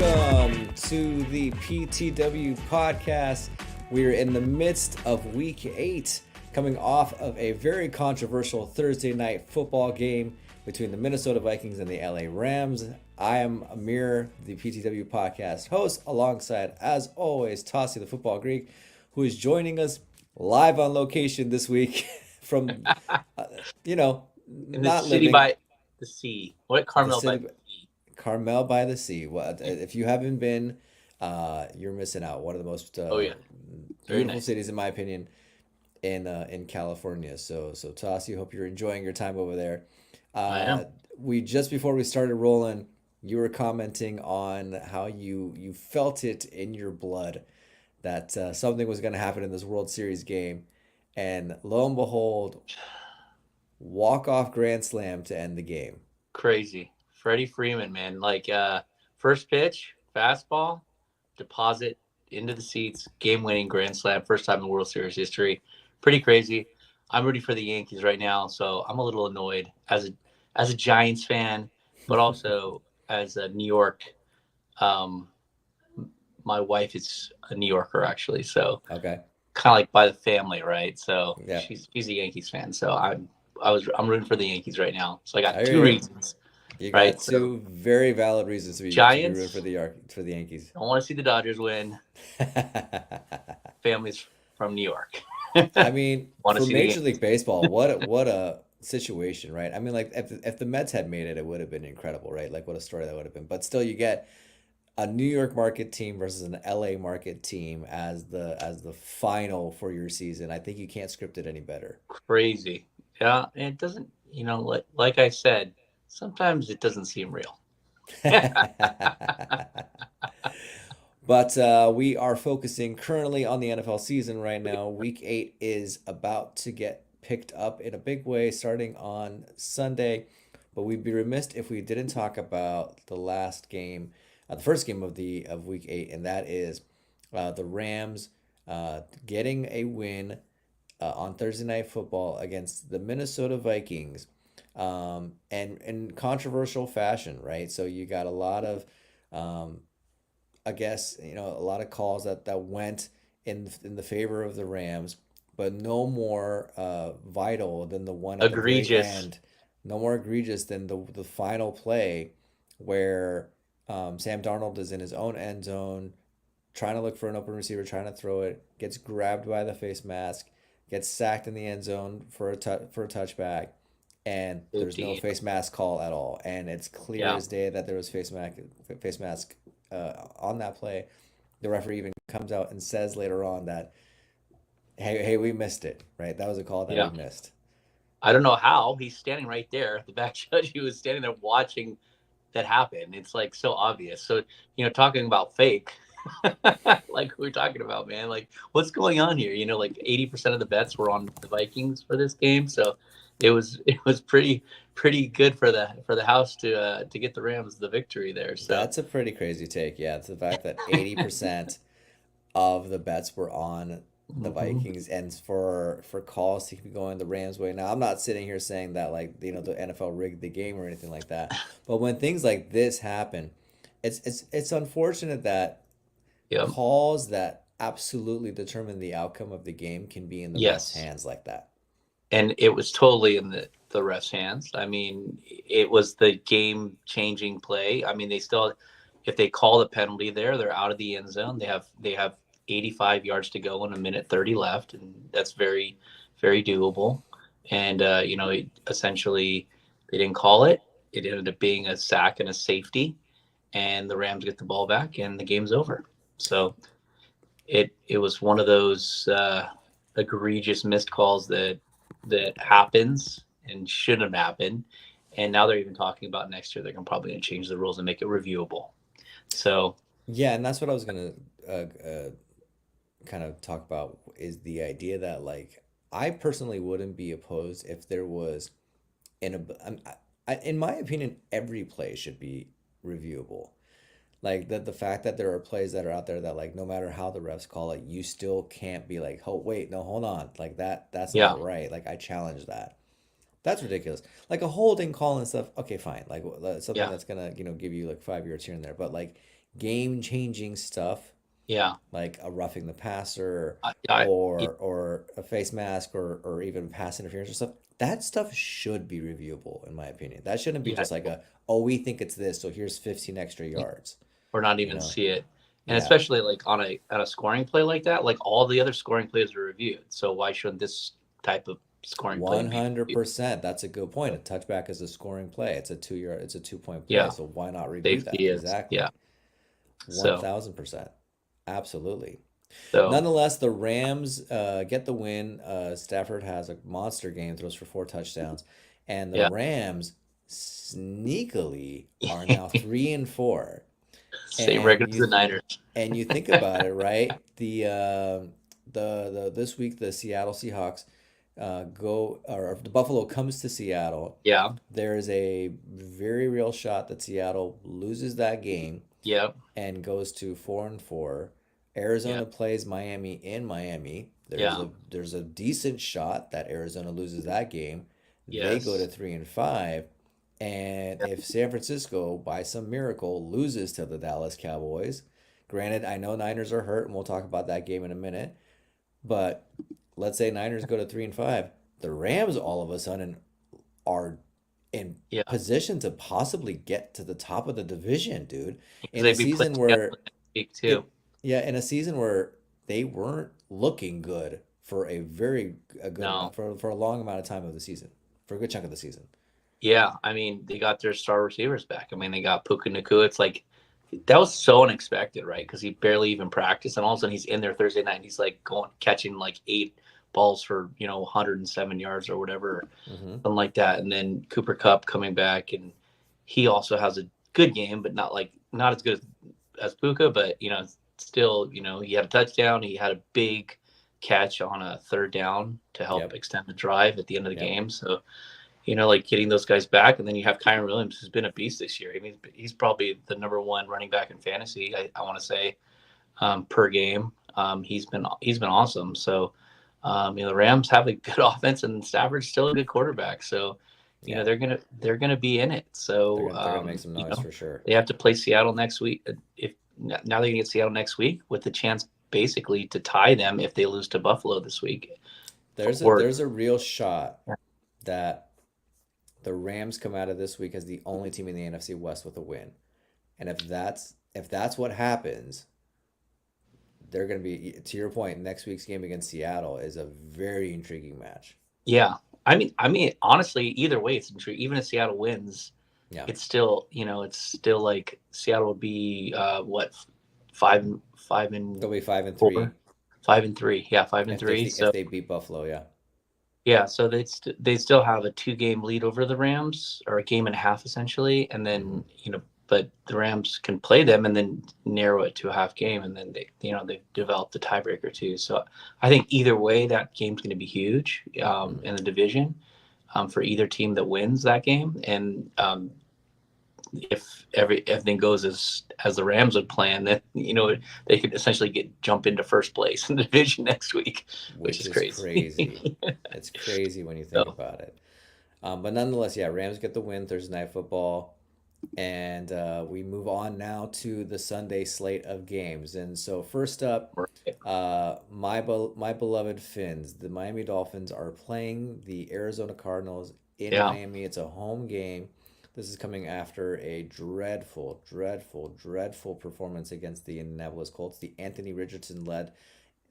Welcome to the PTW podcast. We're in the midst of week 8, coming off of a very controversial Thursday night football game between the Minnesota Vikings and the LA Rams. I am Amir, the PTW podcast host, alongside, as always, Tassi the Football Greek, who is joining us live on location this week from, In the not city living by the sea. What? the Carmel by city, the sea. Carmel by the Sea. If you haven't been, you're missing out. One of the most Oh yeah, very beautiful nice. cities, in my opinion, in California. So Tassi, hope you're enjoying your time over there. I Uh, am. we just before we started rolling, you were commenting on how you felt it in your blood that something was going to happen in this World Series game, and lo and behold, walk off grand slam to end the game. Crazy. Freddie Freeman, man. First pitch, fastball, deposit into the seats, game-winning grand slam, first time in World Series history. Pretty crazy. I'm rooting for the Yankees right now, so I'm a little annoyed as a Giants fan, but also as a New York. Um, my wife is a New Yorker actually, so Okay. kind of like by the family, right? So Yeah, she's a Yankees fan. So I'm rooting for the Yankees right now. So I got I hear two you. reasons, You right? got So two very valid reasons to be rooting Giants, for the Yankees. don't want to see the Dodgers win. Families from New York I mean, want to for see the Major League Yankees. Baseball, what a situation, right? I mean, like if the Mets had made it, it would have been incredible, right? Like what a story that would have been. But still, you get a New York market team versus an LA market team as the final for your season. I think you can't script it any better. Crazy. Yeah, and it doesn't. Like I said, sometimes it doesn't seem real. But we are focusing currently on the NFL season right now. Week 8 is about to get picked up in a big way starting on Sunday. But we'd be remiss if we didn't talk about the last game, the first game of Week 8, and that is the Rams getting a win on Thursday Night Football against the Minnesota Vikings, and in controversial fashion, right? So you got a lot of um, I guess, a lot of calls that went in the favor of the Rams, but no more vital than the one at the very Egregious. end, no more egregious than the final play where Sam Darnold is in his own end zone, trying to look for an open receiver, trying to throw it, gets grabbed by the face mask, gets sacked in the end zone for a touchback, and there's no 15. face mask call at all. And it's clear Yeah. as day that there was face mask on that play. The referee even comes out and says later on that, hey, we missed it, right? That was a call that we Yeah. missed. I don't know how he's standing right there. The back judge, he was standing there watching that happen. It's like so obvious. So, talking about fake, like we are talking about, man, like what's going on here? Like 80% of the bets were on the Vikings for this game. So it was pretty good for the house to get the Rams the victory there. So That's a pretty crazy take. Yeah, it's the fact that 80% of the bets were on the mhm. Vikings, and for calls to keep going the Rams way. Now, I'm not sitting here saying that, like, the NFL rigged the game or anything like that, but when things like this happen, it's unfortunate that Yeah. calls that absolutely determine the outcome of the game can be in the ref's Yes. hands like that. And it was totally in the ref's hands. I mean, it was the game changing play. I mean, they still, if they call the penalty there, they're out of the end zone. They have 85 yards to go and a minute 30 left, and that's very very doable. And essentially they didn't call it. It ended up being a sack and a safety, and the Rams get the ball back, and the game's over. So it was one of those egregious missed calls that happens and shouldn't have happened. And now they're even talking about next year they're probably going to change the rules and make it reviewable. So Yeah, and that's what I was gonna kind of talk about is the idea that, like, I personally wouldn't be opposed if there was in my opinion, every play should be reviewable. Like the fact that there are plays that are out there that, like, no matter how the refs call it, you still can't be like, oh wait, no, hold on, like that's yeah, not right. Like I challenge that. That's ridiculous. Like a holding call and stuff. Okay, fine. Like something yeah, that's gonna give you like 5 yards here and there. But like game-changing stuff Yeah. like a roughing the passer I or a face mask or even pass interference or stuff, that stuff should be reviewable in my opinion. That shouldn't be yeah, just like a, oh, we think it's this, so here's 15 extra yards, or not you even know? see it. And Yeah. especially like on a scoring play like that, like all the other scoring plays are reviewed. So why shouldn't this type of scoring play be reviewed? 100%. That's a good point. A touchback is a scoring play. It's a 2 point play. Yeah, So why not review safety that? is Exactly. yeah. So 1000%. Absolutely. so Nonetheless, the Rams get the win. Stafford has a monster game, throws for 4 touchdowns, and the yeah. Rams sneakily are now 3-4. Same And record as the Niners. you think about it, right? The this week the Seattle Seahawks go, or if the Buffalo comes to Seattle, Yeah, there is a very real shot that Seattle loses that game yeah, and goes to 4-4. yeah, Arizona plays Miami in Miami. yeah. There's a decent shot that Arizona loses that game. They go to Yes. 3-5. And Yeah. if San Francisco, by some miracle, loses to the Dallas Cowboys, granted, I know Niners are hurt, and we'll talk about that game in a minute, but let's say Niners go to 3-5, the Rams all of a sudden are in Yeah. position to possibly get to the top of the division, dude. Because In a they'd be playing season together where next week too. it, yeah, in a season where they weren't looking good for a good No. for a long amount of time of the season, for a good chunk of the season. Yeah. I mean, they got their star receivers back. I mean, they got Puka Nakua. It's like that was so unexpected, right? Because he barely even practiced, and all of a sudden he's in there Thursday night. And he's like going catching like 8 balls for 107 yards or whatever, Hmm. something like that. And then Cooper Cup coming back, and he also has a good game, but not as good as Puka. But still, he had a touchdown. He had a big catch on a third down to help Yep. extend the drive at the end of the Yep. game. So like getting those guys back, and then you have Kyron Williams, who's been a beast this year. I mean, he's probably the number one running back in fantasy. I want to say per game. He's been awesome. So the Rams have a good offense, and Stafford's still a good quarterback. So Yeah. they're gonna be in it. So They're gonna make some noise for sure. they have to play Seattle next week. If now they can get Seattle next week with the chance basically to tie them if they lose to Buffalo this week. Or There's a real shot that the Rams come out of this week as the only team in the NFC West with a win. And if that's what happens, they're going to be, to your point, next week's game against Seattle is a very intriguing match. yeah, I mean, honestly, either way, it's intriguing. Even if Seattle wins, Yeah. it's still like Seattle would be what, five, five and They'll be 5-3 four, 5-3, yeah, five and if they three. if So they beat Buffalo, yeah. yeah, so they still have a 2 game lead over the Rams, or a game and a half essentially, and Hmm. then but the Rams can play them and then narrow it to a half game, and then they've developed the tiebreaker too. So I think either way, that game's going to be huge Hmm. in the division, for either team that wins that game, and if everything goes as the Rams would plan, then they could essentially jump into first place in the division next week, which Which is is crazy. crazy. It's crazy when you think So about it. But nonetheless, yeah, Rams get the win Thursday Night Football. And we move on now to the Sunday slate of games. And so first up, right. my beloved Finns, the Miami Dolphins are playing the Arizona Cardinals in Yeah. Miami. It's a home game. This is coming after a dreadful, dreadful, dreadful performance against the Indianapolis Colts, the Anthony Richardson led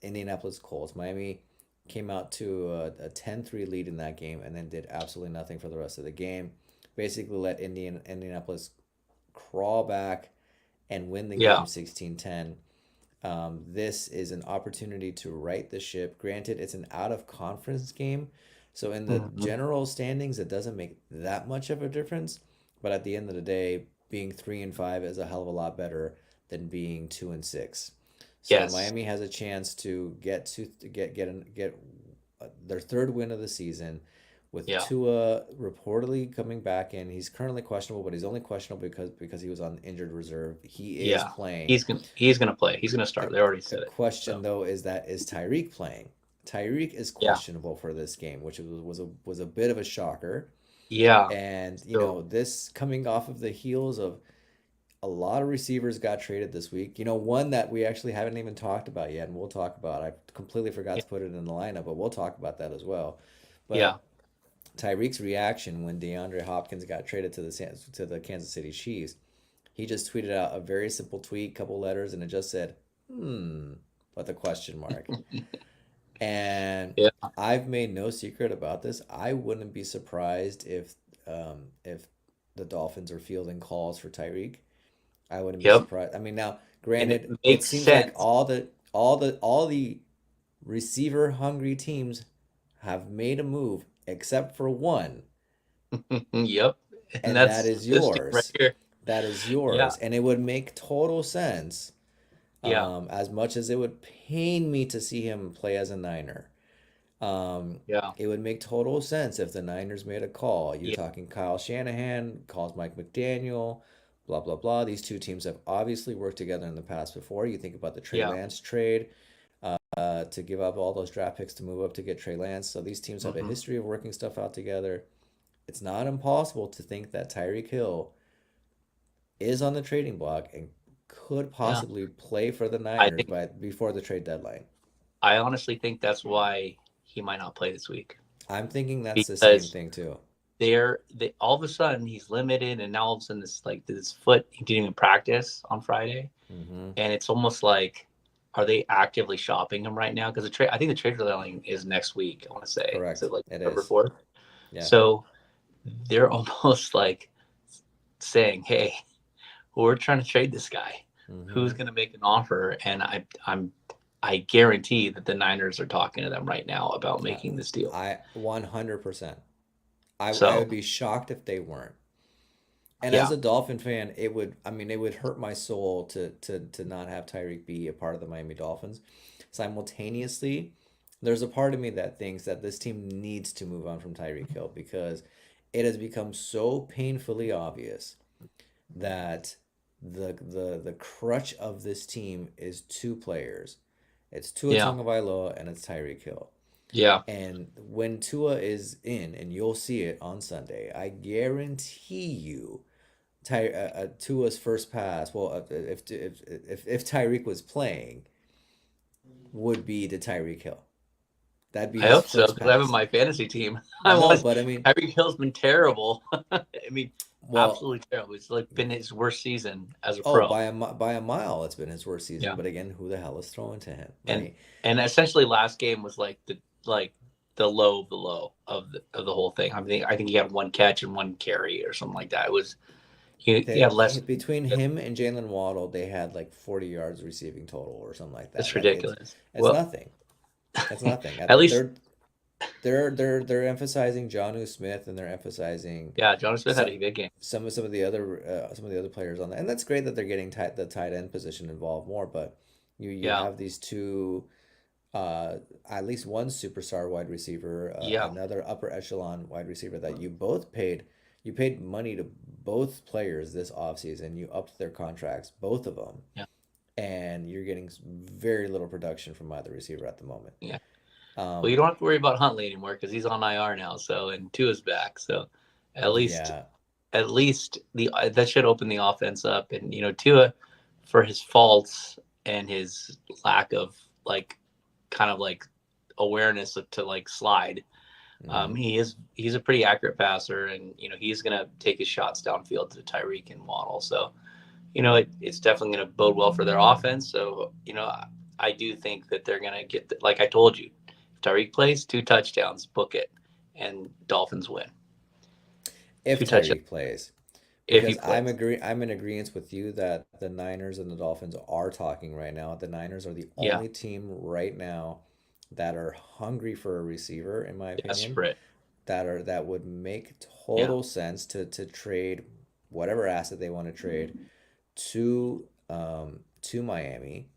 Indianapolis Colts. Miami came out to a 10-3 lead in that game and then did absolutely nothing for the rest of the game. Basically let Indianapolis crawl back and win the Yeah. game 16-10. This is an opportunity to right the ship. Granted, it's an out of conference game, so in the Mhm. general standings, it doesn't make that much of a difference. But at the end of the day, being 3-5 is a hell of a lot better than being 2-6. So Yes. Miami has a chance to get their third win of the season with Yeah. Tua reportedly coming back in. He's currently questionable, but he's only questionable because he was on injured reserve. He is Yeah. playing. He's gonna play. He's gonna The, start. They already the said it. question So though is Tyreek playing? Tyreek is yeah. questionable for this game, which was a bit of a shocker. Yeah. And So this coming off of the heels of a lot of receivers got traded this week. One that we actually haven't even talked about yet, and we'll talk about. I completely forgot Yeah. to put it in the lineup, but we'll talk about that as well. Yeah. But Tyreek's reaction when DeAndre Hopkins got traded to the Kansas City Chiefs, he just tweeted out a very simple tweet, couple letters, and it just said, "Hmm," with a question mark. And Yeah. I've made no secret about this. I wouldn't be surprised if the Dolphins are fielding calls for Tyreek. I wouldn't be Yep. surprised. I mean, now, And it granted, it makes seems like sense. all the receiver hungry teams have made a move except for one, Yep. And and that that's is this team right yours. here. That is Yeah. yours, and it would make total sense. Yeah. As much as it would pain me to see him play as a Niner, Yeah. it would make total sense if the Niners made a call. You're Yeah. talking Kyle Shanahan calls Mike McDaniel, blah blah blah. These two teams have obviously worked together in the past before. You think about the Trey Yeah. Lance trade to give up all those draft picks to move up to get Trey Lance. So these teams have a Hmm. history of working stuff out together. It's not impossible to think that Tyreek Hill is on the trading block and could Yeah. possibly play for the I Niners think by before the trade deadline. I honestly think that's why he might not play this week I'm thinking that's the same because thing too. they all of a sudden he's limited and now all of a sudden this foot he didn't even practice on Friday Hmm. and it's almost like are they actively shopping him right now because the trade I think the trade deadline is next week I want to say is Correct. it like It November is. 4th Yeah. so they're almost like saying hey we're trying to trade this guy who's Hmm. going to make an offer and I guarantee that the Niners are talking to them right now about I, making this deal. I 100%. I So would be shocked if they weren't. And as yeah, a Dolphin fan, I mean, it would hurt my soul to not have Tyreek be a part of the Miami Dolphins. Simultaneously, there's a part of me that thinks that this team needs to move on from Tyreek Hill because it has become so painfully obvious that the crutch of this team is two players. It's Tua yeah, Tagovailoa and it's Tyreek Hill. yeah. And when Tua is in, and you'll see it on Sunday, I guarantee you, Tua's first pass. Well, if Tyreek was playing, would be to Tyreek Hill. That'd be I his hope so first because I have in pass. my fantasy team. I No, was but I mean, Tyreek Hill's been terrible. I mean, well, absolutely terrible. It's like been his worst season as a oh, pro. by a mile, it's been his worst season. Yeah, But again, who the hell is throwing to him, and right? and essentially last game was like the low of the low of the whole thing. I think he had one catch and one carry or something like that. It was he had less. Between him and Jalen Waddle, they had like 40 yards receiving total or something like that. It's Like ridiculous. it's Well, nothing. It's nothing. at least They're emphasizing Jonnu Smith and they're emphasizing yeah, Jonathan Smith had some a big game. some of the other players on that, and that's great that they're getting the tight end position involved more. But you Yeah, have these two, uh, at least one superstar wide receiver, yeah, another upper echelon wide receiver that you paid money to both players this offseason. You upped their contracts, both of them, yeah, and you're getting very little production from either receiver at the moment. yeah. Well, you Um, don't have to worry about Huntley anymore because he's on IR now. So and Tua's back. So at least yeah. at least the that should open the offense up. And Tua, for his faults and his lack of like kind of like awareness to like slide, Hmm. he's a pretty accurate passer, and he's gonna take his shots downfield to Tyreek and Waddle. So it's definitely going to bode well for their offense. So, I do think that they're going to get, like I told you, if Tyreek plays 2 touchdowns, book it, and Dolphins win. If 2 touchdowns Tyreek plays, if he because plays. I'm in agreement with you that the Niners and the Dolphins are talking right now. The Niners are the Yeah, only team right now that are hungry for a receiver, in my opinion, desperate. that would make Yeah, total sense to trade whatever asset they want to trade to Miami.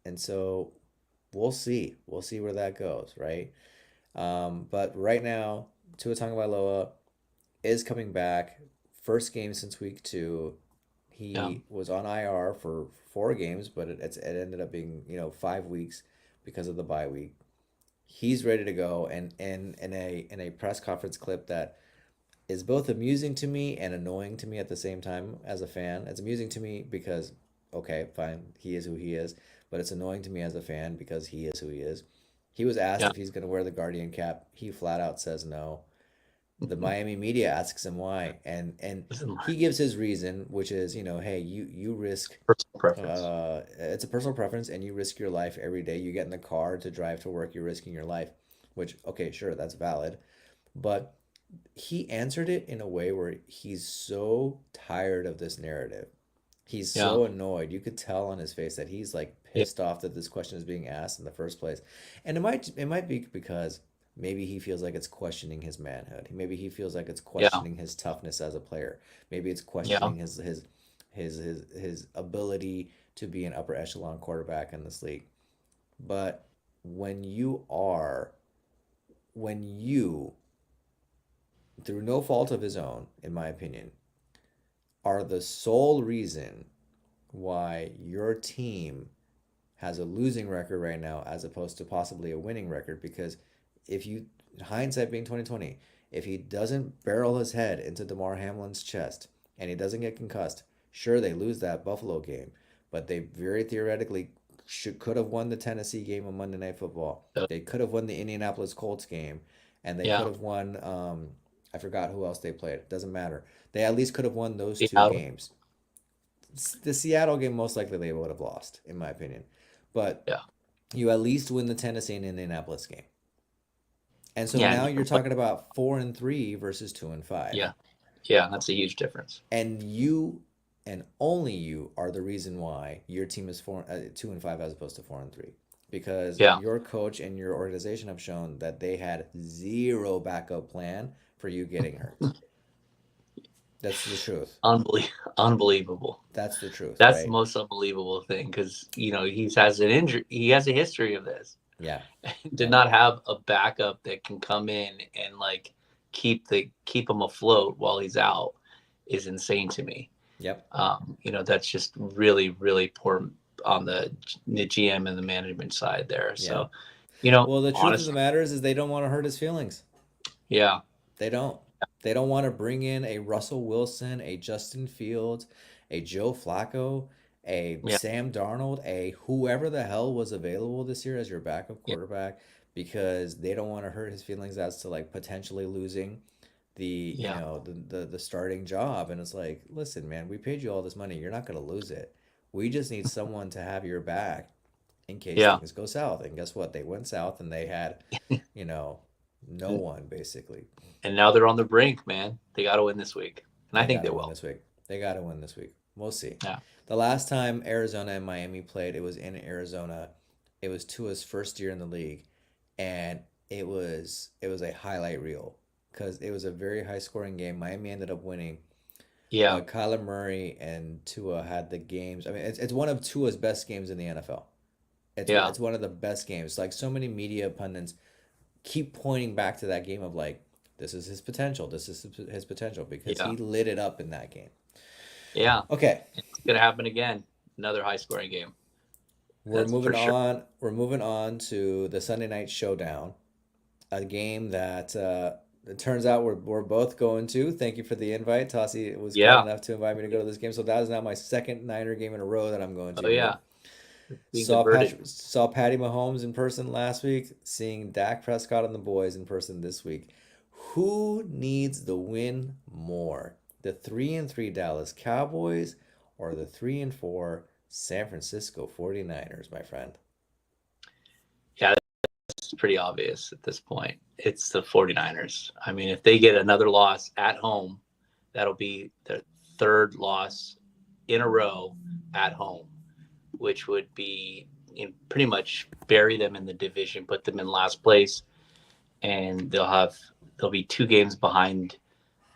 And so we'll see where that goes, right? But right now, Tua Tagovailoa is coming back. First game since week two. yeah, He was on IR for 4 games, but it ended up being 5 weeks because of the bye week. He's ready to go, and in a press conference clip that is both amusing to me and annoying to me at the same time as a fan. It's amusing to me because, okay, fine, he is who he is, but it's annoying to me as a fan because he is who he is. He was asked Yeah. if he's going to wear the Guardian cap. He flat out says no. The Miami media asks him why, and This is my he gives his reason, which is, hey, you risk personal preference. it's a personal preference, and you risk your life every day. You get in the car to drive to work, you're risking your life, which, okay, sure, that's valid. But he answered it in a way where he's so tired of this narrative. He's Yeah. so annoyed. You could tell on his face that he's like Yeah. pissed off that this question is being asked in the first place. And it might be because maybe he feels like it's questioning his manhood. Maybe he feels like it's Yeah. questioning his toughness as a player. Maybe it's Yeah. questioning his ability to be an upper echelon quarterback in this league. But when you are when you, through no fault of his own, in my opinion, are the sole reason why your team has a losing record right now as opposed to possibly a winning record. Because if you, hindsight being 2020, if he doesn't barrel his head into Damar Hamlin's chest and he doesn't get concussed, sure, they lose that Buffalo game, but they very theoretically could have won the Tennessee game on Monday Night Football. So, They could have won the Indianapolis Colts game, and they could yeah. have won. I forgot who else they played. It doesn't matter. They at least could have won those two Seattle. games. The Seattle game, most likely they would have lost, in my opinion. But Yeah. you at least win the Tennessee and Indianapolis game. And so Yeah. now And you're talking about 4-3 versus 2-5. yeah. Yeah. That's a huge difference. And you and only you are the reason why your team is 2-5 as opposed to 4-3. Because Yeah. your coach and your organization have shown that they had zero backup plan for you getting hurt. That's the truth. Unbelievable. That's the truth, That's the right? most unbelievable thing because he has an injury. He has a history of this. Yeah. To Yep. not have a backup that can come in and like keep him afloat while he's out is insane to me. Yep. That's just really, really poor on the GM and the management side there. Yeah. So, Well, the truth of the honestly, matter is they don't want to hurt his feelings. yeah, They don't. They don't want to bring in a Russell Wilson, a Justin Fields, a Joe Flacco, a yeah, Sam Darnold, a whoever the hell was available this year as your backup yeah, quarterback, because they don't want to hurt his feelings as to like potentially losing yeah, the starting job. And it's like, listen, man, we paid you all this money. You're not going to lose it. We just need someone to have your back in case yeah. things go south. And guess what? They went south and they had, you know, no And, one basically. and now they're on the brink, man. They got to win this week, and I They think got they to win will. this week. They got to win this week. We'll see. Yeah, The last time Arizona and Miami played, it was in Arizona. It was Tua's first year in the league, and it was a highlight reel because it was a very high scoring game. Miami ended up winning, yeah, but Kyler Murray and Tua had the games. I mean, it's one of Tua's best games in the NFL. yeah, It's one of the best games. Like so many media pundits keep pointing back to that game of like, this is his potential. This is his potential because yeah, he lit it up in that game. yeah. Okay, It's gonna happen again. Another high scoring game. we're That's for moving sure. on. We're moving on to the Sunday night showdown, a game that it turns out we're both going to. Thank you for the invite. Tossie was kind Yeah. enough to invite me to go to this game. So that is now my second Niner game in a row that I'm going to, Oh dude. yeah. Being converted. Saw Patty Mahomes in person last week, seeing Dak Prescott and the boys in person this week. Who needs the win more? The 3-3 Dallas Cowboys or the 3-4 San Francisco 49ers, my friend? Yeah, it's pretty obvious at this point. It's the 49ers. I mean, if they get another loss at home, that'll be their third loss in a row at home, which would be pretty much bury them in the division, put them in last place, and they'll be 2 games behind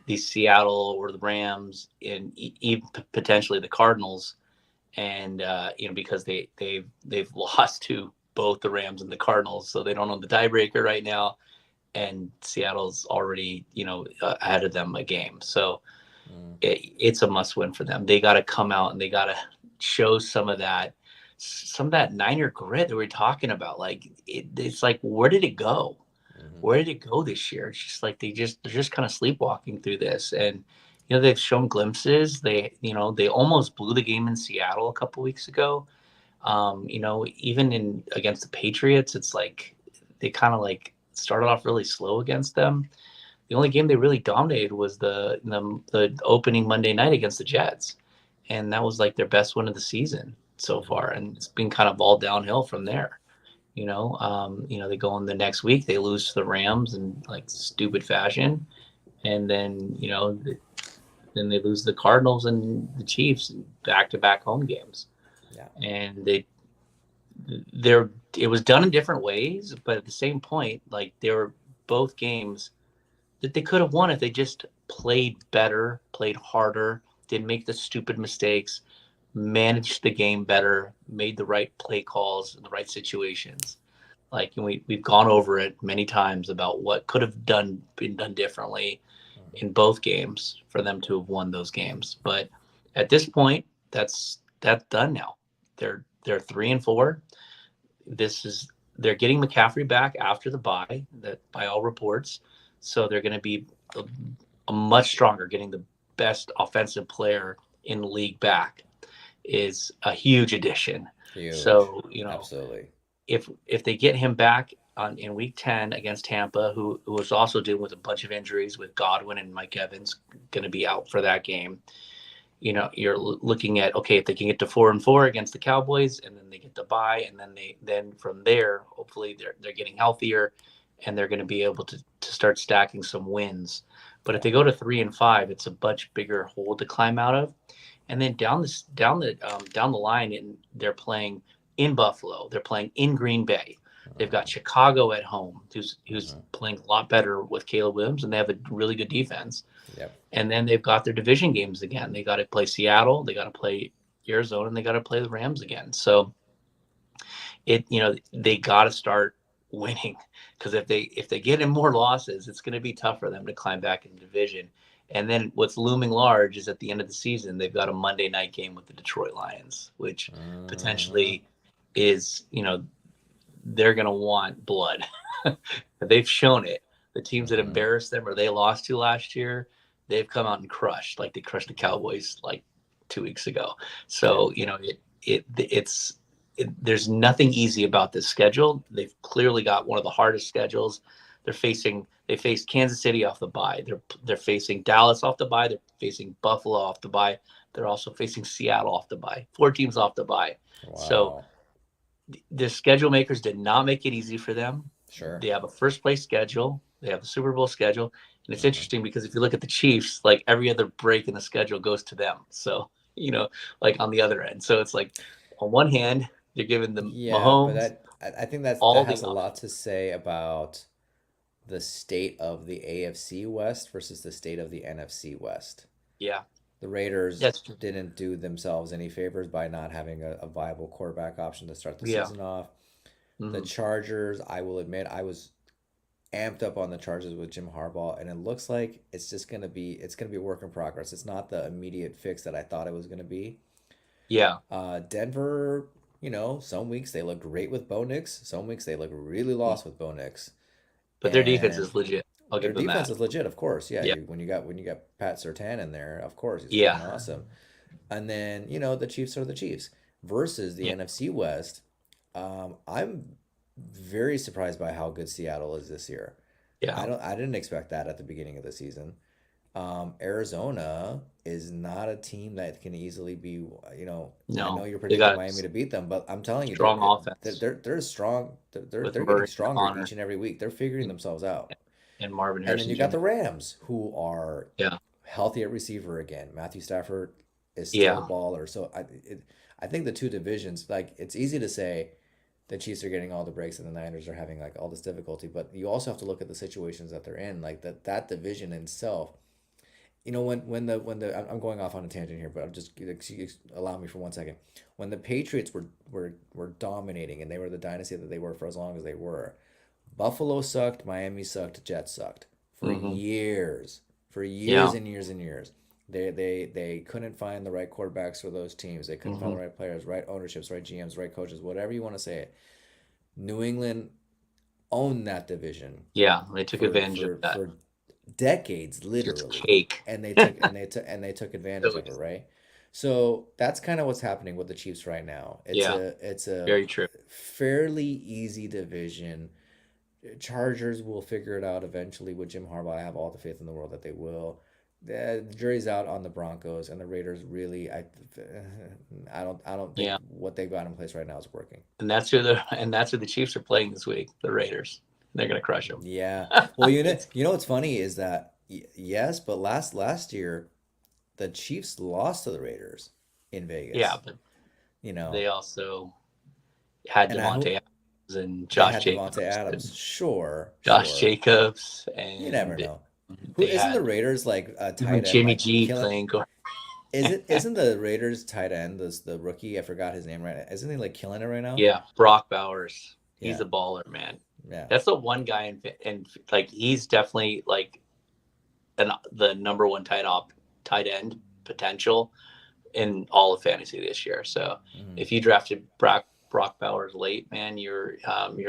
the Seattle or the Rams and even potentially the Cardinals, and because they've lost to both the Rams and the Cardinals, so they don't own the tiebreaker right now, and Seattle's already ahead of them a game, so Mm, it's a must win for them. They got to come out and they got to show some of that Niner grit that we're talking about. Like it's like, where did it go? Where did it go this year? It's just like they're just kind of sleepwalking through this. And they've shown glimpses. They almost blew the game in Seattle a couple weeks ago. Even in against the Patriots, it's like they kind of like started off really slow against them. The only game they really dominated was the opening Monday night against the Jets, and that was like their best win of the season so Mm-hmm. far. And it's been kind of all downhill from there. They go in the next week, they lose to the Rams in like stupid fashion, and then then they lose the Cardinals and the Chiefs back to back home games, Yeah. and they're it was done in different ways, but at the same point, like they were both games that they could have won if they just played better, played harder, didn't make the stupid mistakes, managed the game better, made the right play calls in the right situations. Like, and we've gone over it many times about what could have been done differently Mm-hmm. in both games for them to have won those games. But at this point, that's done now. They're 3-4. This is They're getting McCaffrey back after the bye, that by all reports. So they're going to be a much stronger. Getting the best offensive player in the league back is a huge addition. Huge. So Absolutely. if they get him back in week 10 against Tampa, who was also dealing with a bunch of injuries, with Godwin and Mike Evans going to be out for that game, you're looking at, okay, if they can get to 4-4 against the Cowboys, and then they get the bye, and then from there, hopefully they're getting healthier, and they're going to be able to start stacking some wins. But if Yeah. they go to 3-5, it's a much bigger hole to climb out of. And then down the line, and they're playing in Buffalo, they're playing in Green Bay. They've got Mm-hmm. Chicago at home, who's Mm-hmm. playing a lot better with Caleb Williams, and they have a really good defense. Yep. And then they've got their division games again. They got to play Seattle, they got to play Arizona, and they got to play the Rams again. So they got to start winning, because if they get in more losses, it's going to be tough for them to climb back in the division. And then what's looming large is at the end of the season, they've got a Monday night game with the Detroit Lions, which Mm-hmm. potentially is, they're going to want blood. They've shown it. The teams that Mm-hmm. embarrassed them or they lost to last year, they've come out and crushed, like they crushed the Mm-hmm. Cowboys like 2 weeks ago. Yeah. So, there's nothing easy about this schedule. They've clearly got one of the hardest schedules. They faced Kansas City off the bye. They're facing Dallas off the bye. They're facing Buffalo off the bye. They're also facing Seattle off the bye. 4 teams off the bye. So Wow. the schedule makers did not make it easy for them. Sure. They have a first place schedule. They have the Super Bowl schedule. And it's Mm-hmm. interesting because if you look at the Chiefs, like every other break in the schedule goes to them. So, like on the other end. So it's like, on one hand, you're giving them Yeah, but Mahomes I think that all has the a lot to say about the state of the AFC West versus the state of the NFC West. Yeah, The Raiders that's true. didn't do themselves any favors by not having a viable quarterback option to start the Yeah. season off. The Hmm. Chargers, I will admit, I was amped up on the Chargers with Jim Harbaugh, and it looks like it's gonna be a work in progress. It's not the immediate fix that I thought it was gonna be. Yeah. Denver, some weeks they look great with Bo Nix, some weeks they look really lost with Bo Nix, But their defense and is legit. I'll their give them defense that. is legit, of course. Yeah, Yeah. when you got Pat Surtain in there, of course he's freaking Yeah. awesome. And then the Chiefs are the Chiefs versus the Yeah. NFC West. I'm very surprised by how good Seattle is this year. I Yeah. don't I didn't expect that at the beginning of the season. Arizona is not a team that can easily be. I know No, you're they predicting got Miami to beat them, but I'm telling you, strong offense they're strong. with They're getting Murray, stronger Connor, each and every week. They're figuring and, themselves out. and Marvin And then Harrison you got Jr. the Rams, who are Yeah. healthy at receiver again. Matthew Stafford is still a Yeah. baller. So I think the two divisions, like it's easy to say the Chiefs are getting all the breaks and the Niners are having like all this difficulty, but you also have to look at the situations that they're in. Like that division in itself. I'm going off on a tangent here, but I'm just allow me for 1 second. When the Patriots were dominating and they were the dynasty that they were for as long as they were, Buffalo sucked, Miami sucked, Jets sucked Hmm. for years Yeah. and years and years. They couldn't find the right quarterbacks for those teams. They couldn't find Hmm. the right players, right ownerships, right GMs, right coaches, whatever you want to say it. New England owned that division Yeah, they took for advantage of for that. for decades, Just literally, cake. and they took advantage So of it, right? So that's kind of what's happening with the Chiefs right now. It's yeah, a very true. fairly easy division. Chargers will figure it out eventually with Jim Harbaugh. I have all the faith in the world that they will. The jury's out on the Broncos and the Raiders. Really, I don't think Yeah, what they've got in place right now is working. and that's who the Chiefs are playing this week, the Raiders. They're gonna crush them. Yeah. Well, It's what's funny is that yes, but last year the Chiefs lost to the Raiders in yeah, Vegas. but You know, they also had and I Devontae hope Adams and they had Devontae Adams. And Sure, Josh sure. Jacobs, You never and know. Who they isn't the had Raiders like a even tight end Jimmy like G killing? playing guard. Isn't the Raiders tight end the rookie? I forgot his name right now. Isn't he like killing it right now? Yeah, Brock Bowers. He's Yeah, a baller, man. yeah. That's the one guy in like he's definitely like the number one tight end potential in all of fantasy this year. So Mhm. if you drafted Brock Bowers late, man, you're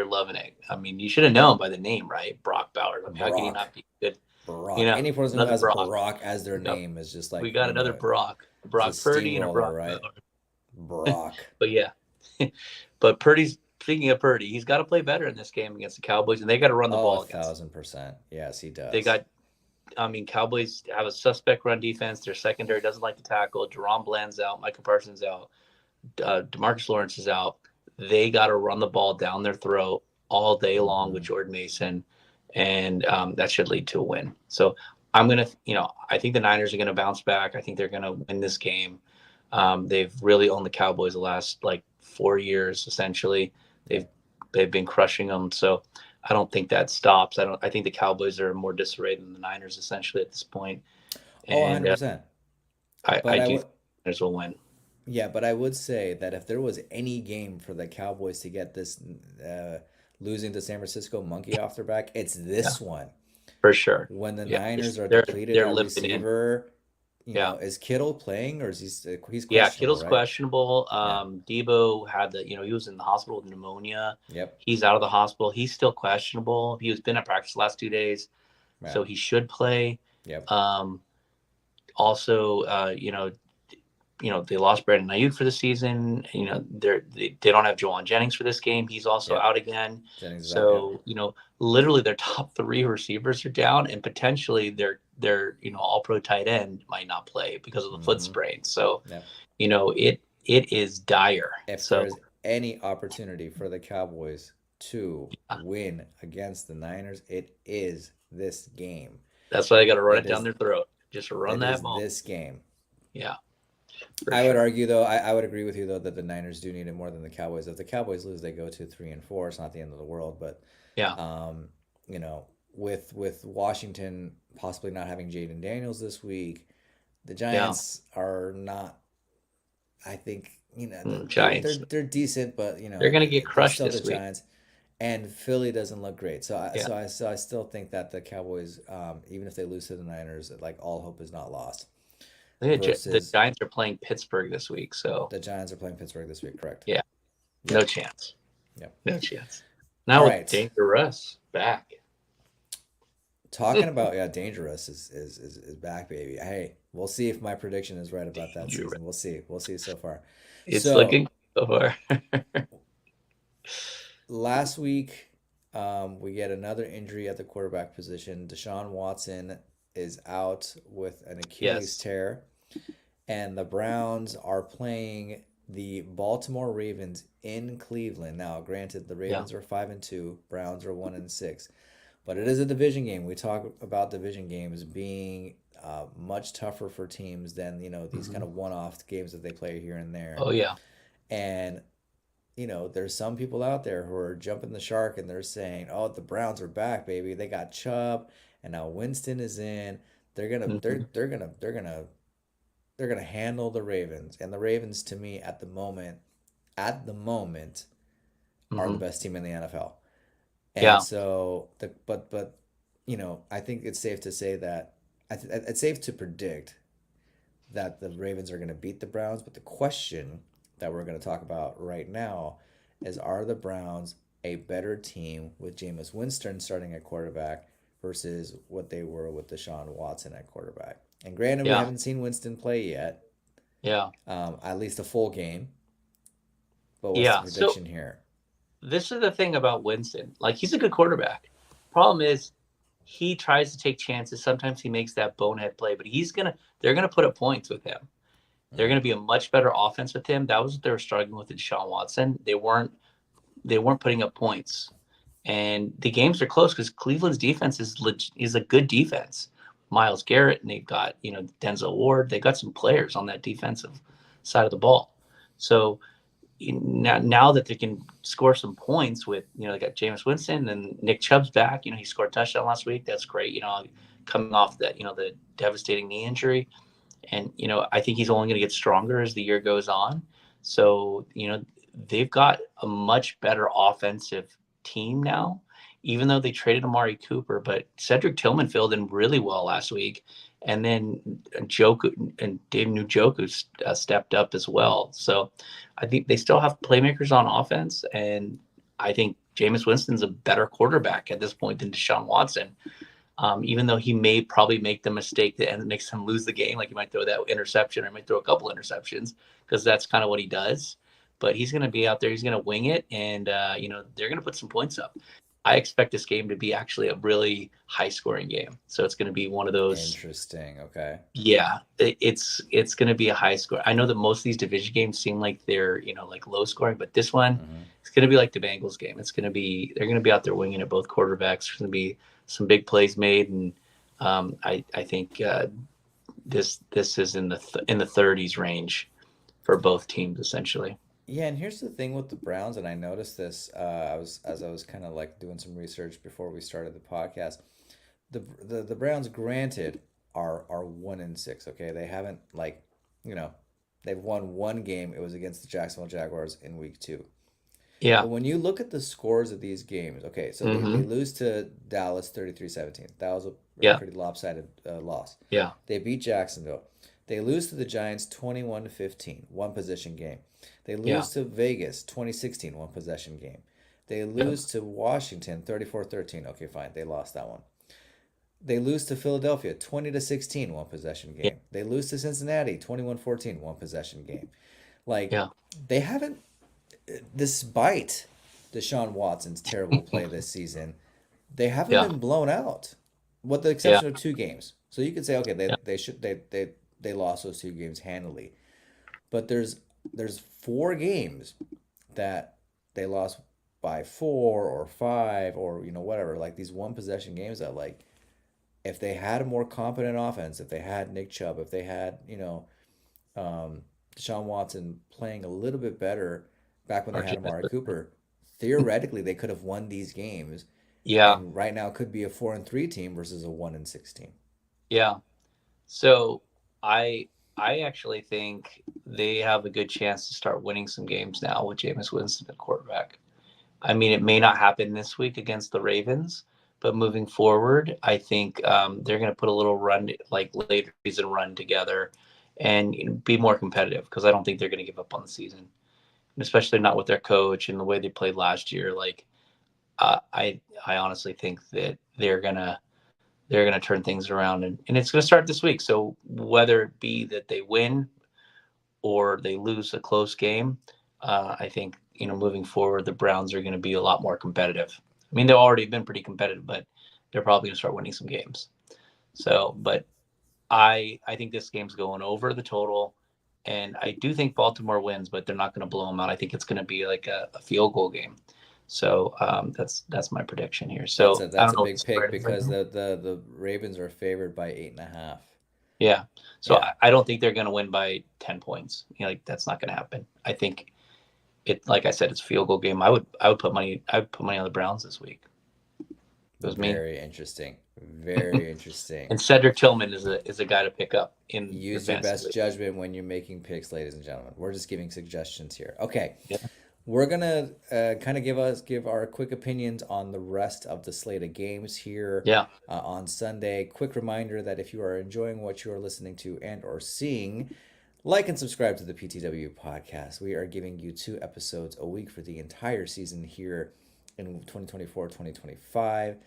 loving it. I mean, you should have known by the name, right? Brock Bowers. I mean, how can you Brock, not be good? You Brock. know, Any person who another has Brock. Brock as their We got name is just we like got another it's a Brock Purdy and a steamroller, Brock right? Bowers. Brock. But yeah, but Purdy's speaking of Purdy, he's got to play better in this game against the Cowboys, and they got to run the Oh, a ball against. thousand percent. Yes, he They does. got I mean, Cowboys have a suspect run defense. Their secondary doesn't like to tackle. Jerome Bland's out. Micah Parsons out. Demarcus Lawrence is out. They got to run the ball down their throat all day long with Hmm. Jordan Mason, and that should lead to a win. So I think the Niners are gonna bounce back. I think they're gonna win this game. They've really owned the Cowboys the last like 4 years, essentially. They've Yep. they've been crushing them. So I don't think that stops. I think the Cowboys are more disarray than the Niners essentially at this point, Oh, and 100%. I But I do would, think the Niners will win. yeah, but I would say that if there was any game for the Cowboys to get this losing to San Francisco monkey off their back, it's Yeah, this one. for sure. When the Yeah, Niners are they're depleted they're at living in. receiver, Yeah. is Kittle playing or is he's Yeah, questionable, Kittle's right? questionable. Yeah. Debo had he was in the hospital with pneumonia. Yep. He's out of the hospital. He's still questionable. He was been at practice the last 2 days, Yeah. so he should play. Yep. Um, also, they lost Brandon Ayuk for the season. They don't have Jawan Jennings for this game. He's also Yep. out again. Jennings is out. Yep. So literally their top three receivers are down, and potentially their all pro tight end might not play because of the foot Hmm. sprain. So Yep. it is dire. If So there's any opportunity for the Cowboys to win against the Niners, it is this game. that's why they got to run It it down is their throat. Just run it that is ball. this game. Yeah, for I would sure. argue though, I would agree with you though that the Niners do need it more than the Cowboys. If the Cowboys lose, they go to 3-4. It's not the end of the world, but Yeah, um, with Washington possibly not having Jaden Daniels this week, the yeah. Giants are not. I think Giants. they're decent, but They're gonna get they're crushed still the this week. Giants. And Philly doesn't look great, Yeah. so I still think that the Cowboys, even if they lose to the Niners, like all hope is not lost. The Versus Giants are playing Pittsburgh this week, so the Giants are playing Pittsburgh this week, correct? yeah, no Yep, chance. yep. No chance. All Now with right. Dangerous back. Talking about dangerous is back, baby. Hey, we'll see if my prediction is right about that Dangerous. season. We'll see so far. It's So looking so far. last week, we get another injury at the quarterback position. Deshaun Watson is out with an Achilles Yes. tear, and the Browns are playing the Baltimore Ravens in Cleveland. Now, granted, the Yeah. Ravens are 5-2, Browns are 1-6, but it is a division game. We talk about division games being much tougher for teams than these kind Mhm. of one-off games that they play here and there. Oh yeah. And there's some people out there who are jumping the shark and they're saying, "Oh, the Browns are back, baby. They got Chubb, and now Winston is in. They're gonna Hmm. they're gonna handle the Ravens." And the Ravens, to me, at the moment, are the Hmm. best team in the NFL. And Yeah. so I think it's safe to say that it's safe to predict that the Ravens are going to beat the Browns. But the question that we're going to talk about right now is, are the Browns a better team with Jameis Winston starting at quarterback versus what they were with Deshaun Watson at quarterback. And granted, we Yeah. haven't seen Winston play yet, Yeah. at least a full game. But what's the Yeah. So prediction here? this is the thing about Winston. Like, he's a good quarterback. Problem is, he tries to take chances. Sometimes he makes that bonehead play, but they're gonna put up points with him. They're Mm, gonna be a much better offense with him. That was what they were struggling with in Deshaun Watson. They weren't putting up points, and the games are close because Cleveland's defense is a good defense. Myles Garrett, and they've got Denzel Ward. They got some players on that defensive side of the ball. So now that they can score some points with, they got Jameis Winston and Nick Chubb's back. He scored a touchdown last week. That's great. Coming off that, the devastating knee injury. And, I think he's only going to get stronger as the year goes on. So, they've got a much better offensive team now, even though they traded Amari Cooper. But Cedric Tillman filled in really well last week. And then Joku and Dave Njoku stepped up as well. So I think they still have playmakers on offense. And I think Jameis Winston's a better quarterback at this point than Deshaun Watson. Even though he may probably make the mistake that makes him lose the game, like he might throw that interception or he might throw a couple interceptions because that's kind of what he does. But he's going to be out there, he's going to wing it, and they're going to put some points up. I expect this game to be actually a really high scoring game. So it's going to be one of those. interesting. Okay. Yeah, it's going to be a high score. I know that most of these division games seem like they're like low scoring, but this one Mm-hmm. it's going to be like the Bengals game. They're going to be out there winging it, both quarterbacks. There's going to be some big plays made, and I think this is in the 30s range for both teams essentially. Yeah, and here's the thing with the Browns, and I noticed this. I was kind of like doing some research before we started the podcast. The Browns, granted, are 1-6. Okay, they haven't you know, they've won one game. It was against the Jacksonville Jaguars in week 2. Yeah. But when you look at the scores of these games, okay, so they Hmm. lose to Dallas 33-17. That was a Yeah. pretty lopsided loss. Yeah. They beat Jacksonville. They lose to the Giants 21-15, one possession game. They Yeah. lose to Vegas 2016, one possession game. They Yeah. lose to Washington 34-13. Okay, fine. They lost that one. They lose to Philadelphia 20-16, one possession Yeah. game. They lose to Cincinnati 21-14, one possession game. Like, Yeah. they haven't, despite Deshaun Watson's terrible play this season, they haven't Yeah. been blown out, with the Yeah. exception of 2 games. So you could say, okay, Yeah. they lost those 2 games handily. But there's 4 games that they lost by 4 or 5 or whatever. Like these one possession games that, like, if they had a more competent offense, if they had Nick Chubb, if they had um, Deshaun Watson playing a little bit better back when they Or had Jameis Amari Winston. Cooper, theoretically they could have won these games, Yeah. and right now could be a 4-3 team versus a 1-6 team. Yeah. So I I actually think they have a good chance to start winning some games now with Jameis Winston at quarterback. I mean, it may not happen this week against the Ravens, but moving forward, I think they're going to put a little run, like later season run together, and be more competitive because I don't think they're going to give up on the season, and especially not with their coach and the way they played last year. Like I honestly think that they're gonna turn things around, and it's gonna start this week. So whether it be that they win or they lose a close game, I think moving forward the Browns are going to be a lot more competitive. I mean, they've already been pretty competitive, but they're probably going to start winning some games. So, but I think this game's going over the total, and I do think Baltimore wins, but they're not going to blow them out. I think it's going to be like a field goal game. So that's my prediction here. That's So a I that's don't a know what the big pick spread is right because now. the Ravens are favored by 8.5. Yeah. So Yeah. I don't think they're going to win by 10 points. Like that's not going to happen. I think like I said, it's a field goal game. I would put money on the Browns this week. It was me. Very interesting. Very interesting. And Cedric Tillman is a guy to pick up in your Use your fantasy best league. judgment when you're making picks, ladies and gentlemen. We're just giving suggestions here. Okay. Yeah. We're gonna kind of give our quick opinions on the rest of the slate of games here Yeah. on Sunday. Quick reminder that if you are enjoying what you are listening to and or seeing, like and subscribe to the PTW podcast. We are giving you 2 episodes a week for the entire season here in 2024, 2025.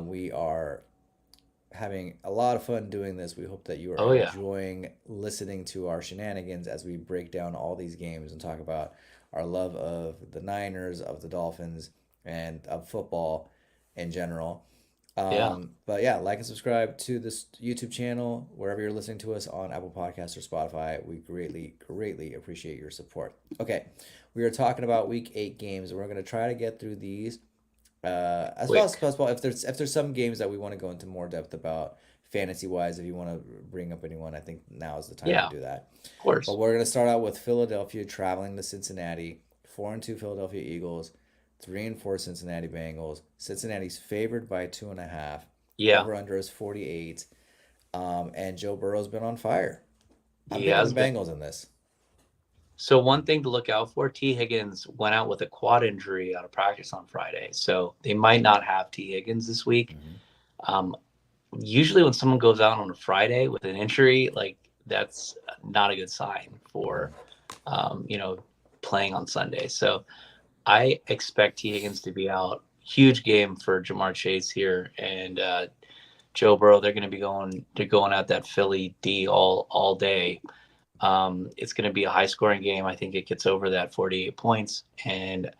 We are having a lot of fun doing this. We hope that you are Oh yeah. enjoying listening to our shenanigans as we break down all these games and talk about our love of the Niners, of the Dolphins, and of football in general. Yeah. But yeah, like and subscribe to this YouTube channel wherever you're listening to us on Apple Podcasts or Spotify. We greatly, greatly appreciate your support. Okay, we are talking about Week 8 games, and we're going to try to get through these as fast as Quick. possible. If there's some games that we want to go into more depth about fantasy wise, if you want to bring up anyone, I think now is the time to Yeah. do that. Of But course. we're gonna start out with Philadelphia traveling to Cincinnati. 4-2 Philadelphia Eagles, 3-4 Cincinnati Bengals. Cincinnati's favored by 2.5. Yeah. Over under is 48. And Joe Burrow's been on fire. I'm He picking the has been. Bengals in this. So one thing to look out for, T. Higgins went out with a quad injury out of practice on Friday. So they might not have T. Higgins this week. Hmm. Um, Usually when someone goes out on a Friday with an injury, like that's not a good sign for, you know, playing on Sunday. So I expect T. Higgins to be out. Huge game for Jamar Chase here and Joe Burrow. They're going to be going at that Philly D all day. It's going to be a high scoring game. I think it gets over that 48 points, and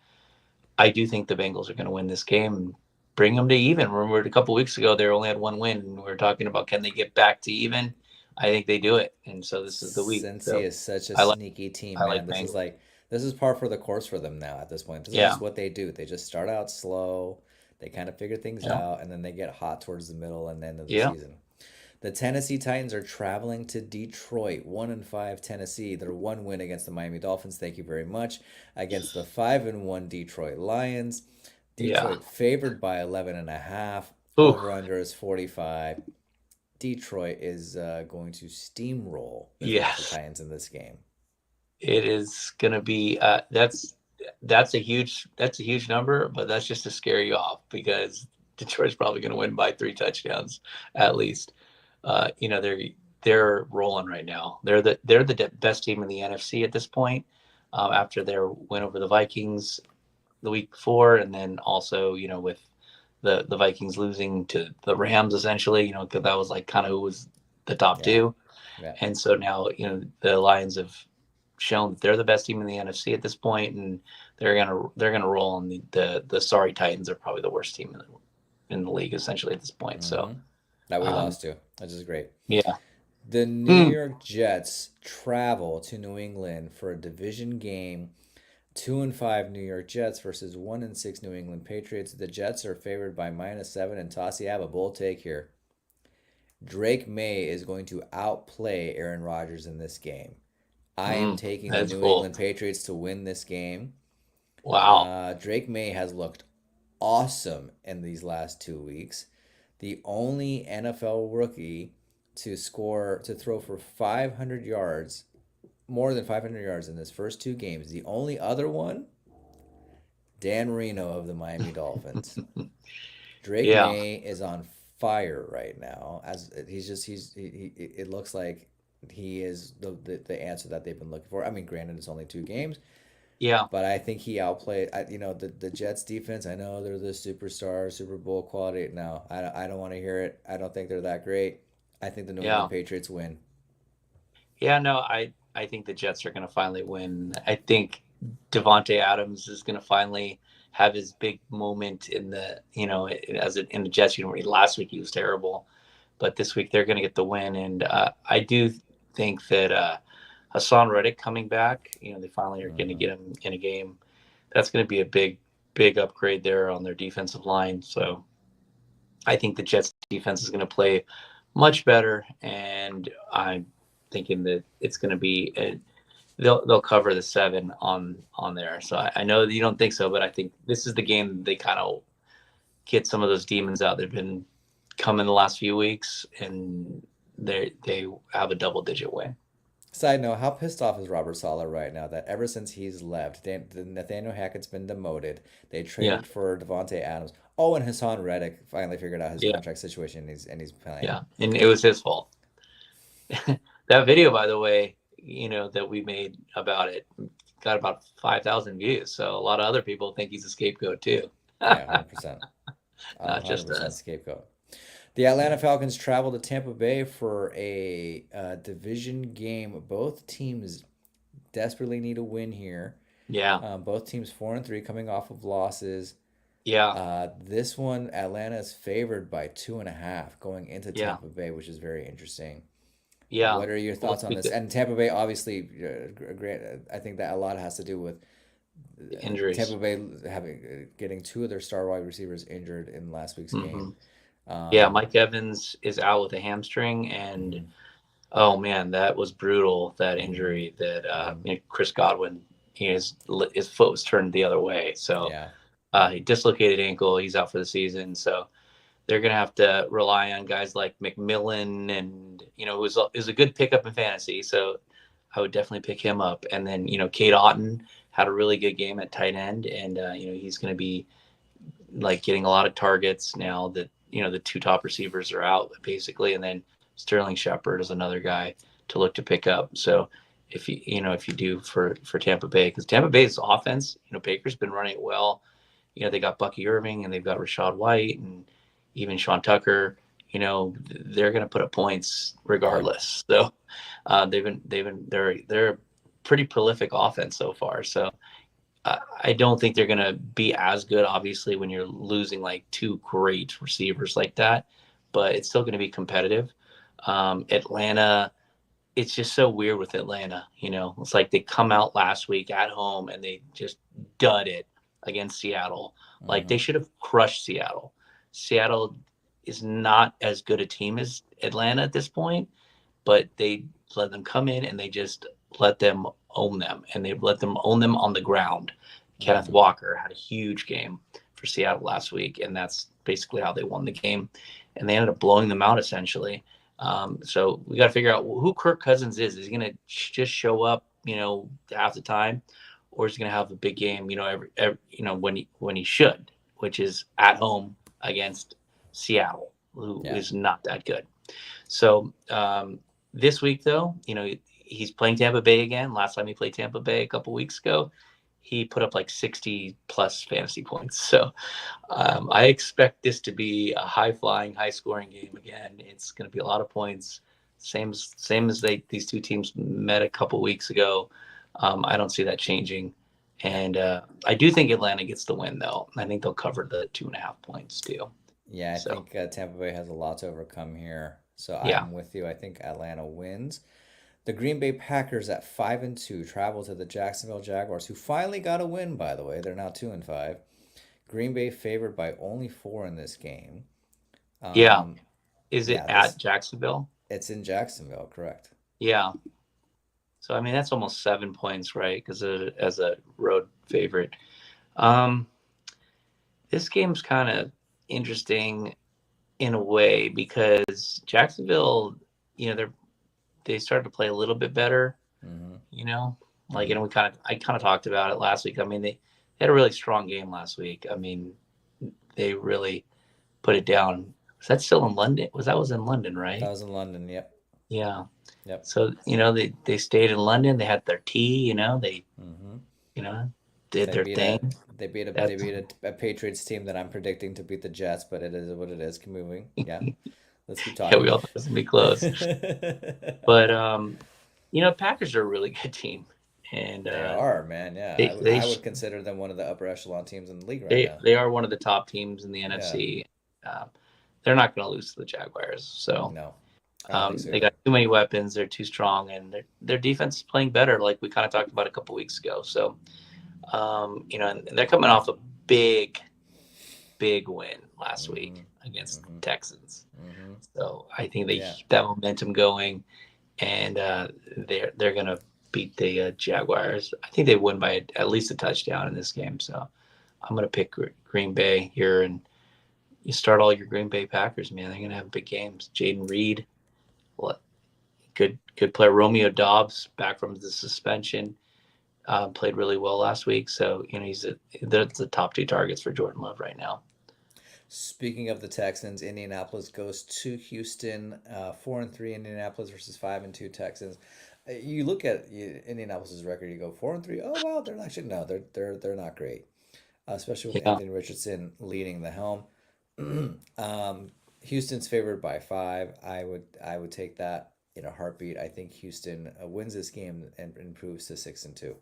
I do think the Bengals are going to win this game and bring them to even. Remember, a couple weeks ago, they only had one win, and we were talking about can they get back to even. I think they do it, and so this is the week. Cincy So is such a I like sneaky team, I man. like This is Bengals. like this is par for the course for them now at this point. This is Yeah, just what they do. They just start out slow, they kind of figure things yeah, out, and then they get hot towards the middle and end of the yeah, season. The Tennessee Titans are traveling to Detroit. 1-5 Tennessee. Their one win against the Miami Dolphins. Thank you very much. Against the 5-1 Detroit Lions. yeah. Detroit favored by 11.5. Ooh, Over under is 45. Detroit is going to steamroll the Tennessee yes. Titans in this game. It is going to be. That's a huge number, but that's just to scare you off because Detroit's probably going to win by 3 touchdowns at least. You know they're rolling right now. They're the best team in the NFC at this point. After their win over the Vikings the week before, and then also with the Vikings losing to the Rams essentially. Because that was like kind of who was the top Yeah, two, yeah. and so now the Lions have shown that they're the best team in the NFC at this point, and they're gonna roll. And the sorry Titans are probably the worst team in the league essentially at this point. So Mm-hmm. That we um, lost to, which is great. yeah, The New mm, York Jets travel to New England for a division game. 2-5 New York Jets versus 1-6 New England Patriots. The Jets are favored by -7. And Tossie, I have a bold take here. Drake May is going to outplay Aaron Rodgers in this game. I am taking the that's New bold. England Patriots to win this game. Wow. Drake May has looked awesome in these last 2 weeks. The only NFL rookie to throw for 500 yards, more than 500 yards in his first 2 games. The only other one, Dan Marino of the Miami Dolphins. Drake Yeah, May is on fire right now. As it looks like he is the answer that they've been looking for. I mean, granted, it's only 2 games, yeah, but I think he outplayed. The Jets defense. I know they're the superstar, Super Bowl quality. No, I don't want to hear it. I don't think they're that great. I think the New yeah, England Patriots win. yeah. No, I think the Jets are going to finally win. I think Devonte Adams is going to finally have his big moment in the in the Jets uniform. Last week he was terrible, but this week they're going to get the win. And I do think that Hassan Reddick coming back, they finally are going to Hmm. get him in a game. That's going to be a big upgrade there on their defensive line. So I think the Jets defense is going to play much better, and I'm thinking that it's going to be they'll cover the 7 on there. So I know that you don't think so, but I think this is the game that they kind of get some of those demons out. They've been coming the last few weeks, and they have a double-digit win. Side note: how pissed off is Robert Saleh right now that ever since he's left, Nathaniel Hackett's been demoted. They Yeah, traded for Devonte Adams. Oh, and Hassan Reddick finally figured out his yeah, contract situation, and he's playing. yeah, and it was his fault. That video, by the way, that we made about it got about 5,000 views. So a lot of other people think he's a scapegoat too. Yeah, 100%. Not just 100% us. scapegoat. The Atlanta Yeah. Falcons travel to Tampa Bay for a division game. Both teams desperately need a win here. Yeah. Both teams 4-3 coming off of losses. Yeah. This one, Atlanta is favored by 2.5 going into Yeah. Tampa Bay, which is very interesting. Yeah. What are your Well, thoughts on this? And Tampa Bay, obviously, I think that a lot has to do with injuries. Tampa Bay having getting two of their star wide receivers injured in last week's Hmm. game. Yeah, Um, Mike Evans is out with a hamstring, and mhm, oh man, that was brutal. That mhm, injury that mhm. Chris Godwin, his foot was turned the other way, so Yeah. he dislocated ankle. He's out for the season, so they're gonna have to rely on guys like McMillan, and who's a good pickup in fantasy. So I would definitely pick him up. And then Kate Otten had a really good game at tight end, and he's gonna be like getting a lot of targets now that the two top receivers are out basically, and then Sterling Shepard is another guy to look to pick up. So if you do for Tampa Bay, because Tampa Bay's offense, Baker's been running it well. They got Bucky Irving and they've got Rashad White and even Sean Tucker. They're going to put up points Yeah. regardless. So they're a pretty prolific offense so far. So I don't think they're going to be as good, obviously, when you're losing like two great receivers like that, but it's still going to be competitive. Atlanta, it's just so weird with Atlanta. It's like they come out last week at home and they just dud it against Seattle. Like they Hmm. should have crushed Seattle. Seattle is not as good a team as Atlanta at this point, but they let them come in and they just let them own them, and they let them own them on the ground. Kenneth Hmm. Walker had a huge game for Seattle last week, and that's basically how they won the game. And they ended up blowing them out essentially. So we got to figure out who Kirk Cousins is. Is he going to just show up, half the time, or is he going to have a big game, every when he should, which is at home against Seattle, who Yeah. is not that good. So this week, though, he's playing Tampa Bay again. Last time he played Tampa Bay a couple weeks ago, he put up like 60 plus fantasy points. So I expect this to be a high flying, high scoring game again. It's going to be a lot of points. Same as these two teams met a couple weeks ago. I don't see that changing. Yeah. And I do think Atlanta gets the win, though. I think they'll cover the 2.5 points too. Yeah, I So think Tampa Bay has a lot to overcome here. So yeah, I'm with you. I think Atlanta wins. The Green Bay Packers at 5-2 travel to the Jacksonville Jaguars, who finally got a win, by the way. They're now 2-5. Green Bay favored by only 4 in this game. yeah. Um, Is it yeah, at this Jacksonville? it's in Jacksonville, correct? Yeah. So I mean that's almost 7 points, right? Because as a road favorite. Um, this game's kind of interesting in a way because Jacksonville, they started to play a little bit better. Mm-hmm. You know, like Mm-hmm. I kind of talked about it last week. I mean they had a really strong game last week. I mean they really put it down. Was that still in London? Was in London, That right? was in London. Yep. Yeah. Yep. So, they stayed in London. They had their tea, they, Mm-hmm. you know, did They their beat a thing. they That's, beat a Patriots team that I'm predicting to beat the Jets, but it is what it is. Keep moving. Yeah. Let's keep yeah, we talking. all thought it was going to be close. But, Packers are a really good team. And They are, man. Yeah, they, they, I would consider them one of the upper echelon teams in the league right they, now. they are one of the top teams in the Yeah. NFC. Um, they're not going to lose to the Jaguars. So No, I don't think so they got either. too many weapons. They're too strong, and their defense is playing better, like we kind of talked about a couple weeks ago. So, and they're coming off a big, big win last Mm-hmm. week against the Mm-hmm. Texans. Mm-hmm. So I think they Yeah. keep that momentum going, and they're gonna beat the Jaguars. I think they win by at least a touchdown in this game. So I'm gonna pick Green Bay here, and you start all your Green Bay Packers, man. They're gonna have big games. Jaden Reed, good player. Romeo Dobbs back from the suspension. Played really well last week, so they're the top two targets for Jordan Love right now. Speaking of the Texans, Indianapolis goes to Houston. 4-3 Indianapolis versus 5-2 Texans. You look at Indianapolis's record, you go 4-3. Oh wow, they're actually no, they're not great. especially with Yeah. Anthony Richardson leading the helm. Houston's favored by 5. I would take that in a heartbeat. I think Houston wins this game and improves to 6-2.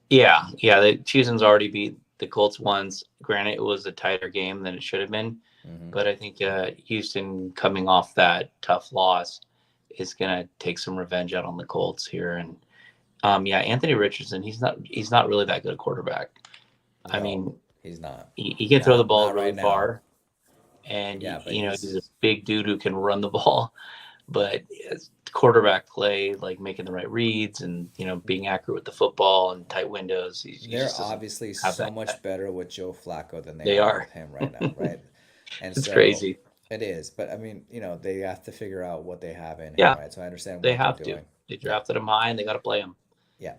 Yeah. Yeah. The Houston's already beat the Colts once. Granted, it was a tighter game than it should have been. Hmm. But I think Houston coming off that tough loss is going to take some revenge out on the Colts here. And yeah, Anthony Richardson, he's not really that good a quarterback. I No, mean, he's not. he can throw the Not ball right really now. far, and Yeah, but he's a he's big dude who can run the ball. But quarterback play, like making the right reads and being accurate with the football and tight windows, he they're just doesn't obviously have so that much yet. better with Joe Flacco than they They are are. with him right now, right? And It's so crazy. it is. But I mean, they have to figure out what they have in him, Yeah, right? So I understand they what they're have to. doing. They Yeah. drafted him high, and they got to play him. Yeah.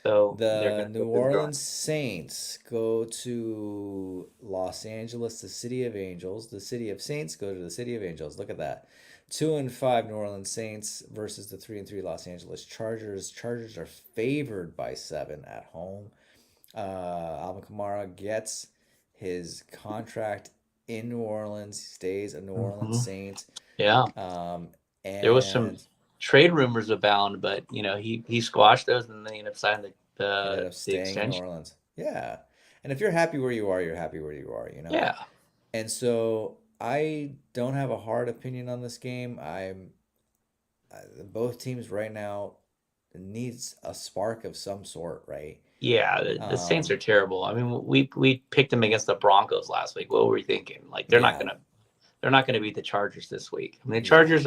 So they're The gonna New go through the grind. Orleans Saints go to Los Angeles, the city of angels. The city of Saints go to the city of angels. Look at that. 2-5 New Orleans Saints versus the 3-3 Los Angeles Chargers. Chargers are favored by 7 at home. Alvin Kamara gets his contract in New Orleans, stays a New Orleans Hmm. Saint. Yeah, Um, there was some and trade rumors abound, but he squashed those, and then he ended up signing ended the up the staying in New extension. Orleans. Yeah. And if you're happy where you are, you're happy where you are. Yeah, And so I don't have a hard opinion on this game. Both teams right now needs a spark of some sort, right? yeah. The Saints Um, are terrible. I mean, we picked them against the Broncos last week. What were we thinking? Like yeah, they're not gonna beat the Chargers this week. I mean, the yeah. Chargers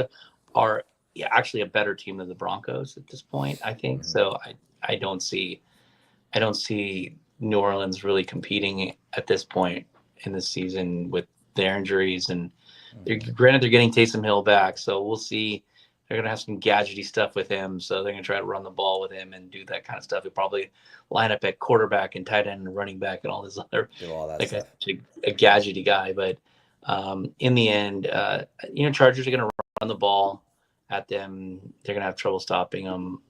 are, yeah, actually a better team than the Broncos at this point. I think Hmm. so. I don't see I don't see New Orleans really competing at this point in the season with their injuries, and Hmm. granted they're getting Taysom Hill back, so we'll see. They're gonna have some gadgety stuff with him, so they're gonna try to run the ball with him and do that kind of stuff. He'll probably line up at quarterback and tight end and running back and all this other. Do all that That guy's stuff. such a gadgety guy, but in the end, Chargers are gonna run the ball at them. They're gonna have trouble stopping them.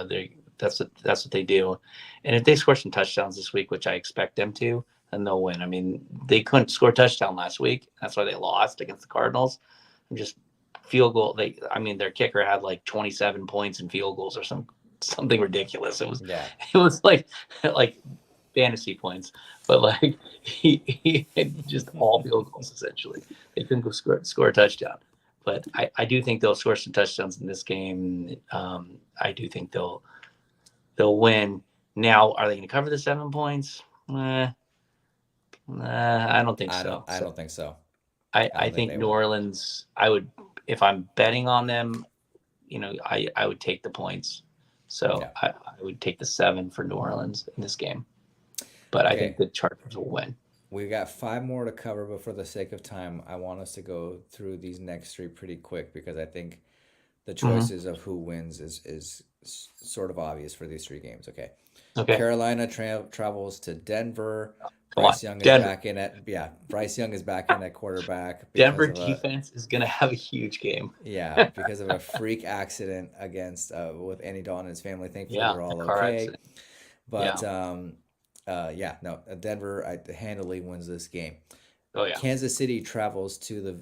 They that's what they do, and if they score some touchdowns this week, which I expect them to, then they'll win. I mean, they couldn't score a touchdown last week. That's why they lost against the Cardinals. And just field goal. I mean, their kicker had like 27 points in field goals or something ridiculous. It was Yeah. it was like fantasy points, but like he had just all field goals essentially. They couldn't go score a touchdown. But I do think they'll score some touchdowns in this game. I do think they'll win. Now, are they going to cover the 7 points? I don't think so. I So don't think so. I I don't think think they New will. Orleans. I would, if I'm betting on them, I would take the points. So Yeah. I would take the 7 for New Orleans in this game. But I think Okay. the Chargers will win. We've got 5 more to cover, but for the sake of time, I want us to go through these next 3 pretty quick because I think the Hmm. choices of who wins is sort of obvious for these 3 games. Okay. Okay, Carolina travels to Denver. come on, Bryce Young is Denver. back in at yeah. Bryce Young is back in at quarterback because Denver of a defense is going to have a huge game. yeah because of a freak accident against with Andy Dalton and his family. Thankfully, Yeah, they're a all car okay. accident. But Yeah. yeah, no, Denver handily wins this game. Oh yeah. Kansas City travels to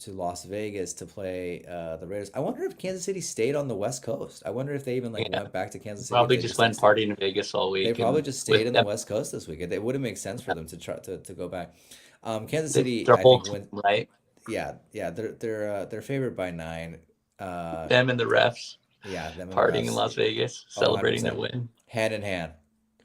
Las Vegas to play the Raiders. I wonder if Kansas City stayed on the West Coast. I wonder if they even like Yeah. went back to Kansas City if Probably they just just like went partying in Vegas all they week probably and just stayed with in the them. West Coast this week. It would have made sense for them to try to go back. Kansas City, Their I whole think team, went. right? Yeah, they're favored by 9. Uh, Them and the refs yeah, them and the partying in refs. Las Vegas, Oh, celebrating their 100%. win. Hand in hand,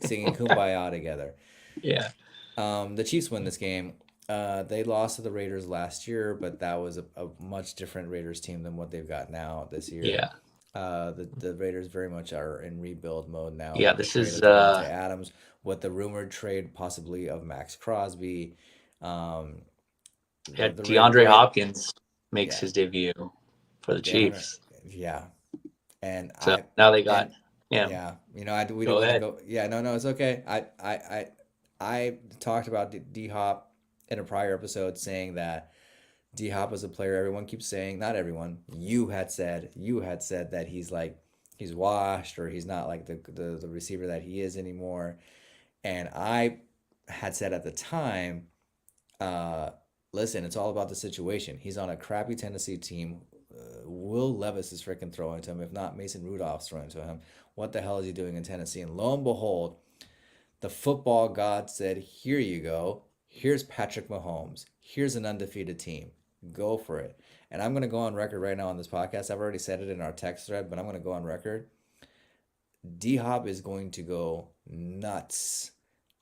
singing Kumbaya together. Yeah. The Chiefs win this game. They lost to the Raiders last year, but that was a much different Raiders team than what they've got now this year. Yeah. The Raiders very much are in rebuild mode now Yeah. with the This trade is of Devontae Adams, with the rumored trade possibly of Max Crosby. Um, yeah, the DeAndre Raid, Hopkins makes yeah, his debut for the DeAndre, Chiefs. yeah, and So now they got and him. yeah, we don't Go want to ahead. go. Yeah, no, it's okay. I talked about D Hop in a prior episode, saying that D Hop is a player everyone keeps saying. Not everyone. You had said that he's washed or he's not like the receiver that he is anymore. And I had said at the time, uh, listen, it's all about the situation. He's on a crappy Tennessee team. Will Levis is freaking throwing to him. If not, Mason Rudolph's throwing to him. What the hell is he doing in Tennessee? And lo and behold, the football god said, here you go. Here's Patrick Mahomes. Here's an undefeated team. Go for it. And I'm going to go on record right now on this podcast. I've already said it in our text thread, but I'm going to go on record. D Hop is going to go nuts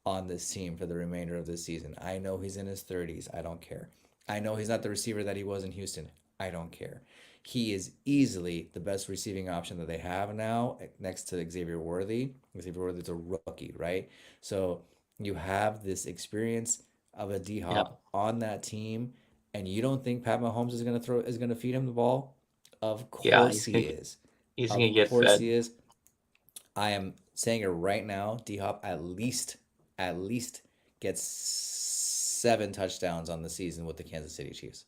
on this team for the remainder of this season. I know he's in his 30s. I don't care. I know he's not the receiver that he was in Houston. I don't care. He is easily the best receiving option that they have now, next to Xavier Worthy. Xavier Worthy's a rookie, right? So you have this experience of a D Yeah. Hop on that team, and you don't think Pat Mahomes is gonna feed him the ball? Of Yeah. course he is. He's gonna Of get course fed. he is. I am saying it right now. D Hop at least gets 7 touchdowns on the season with the Kansas City Chiefs.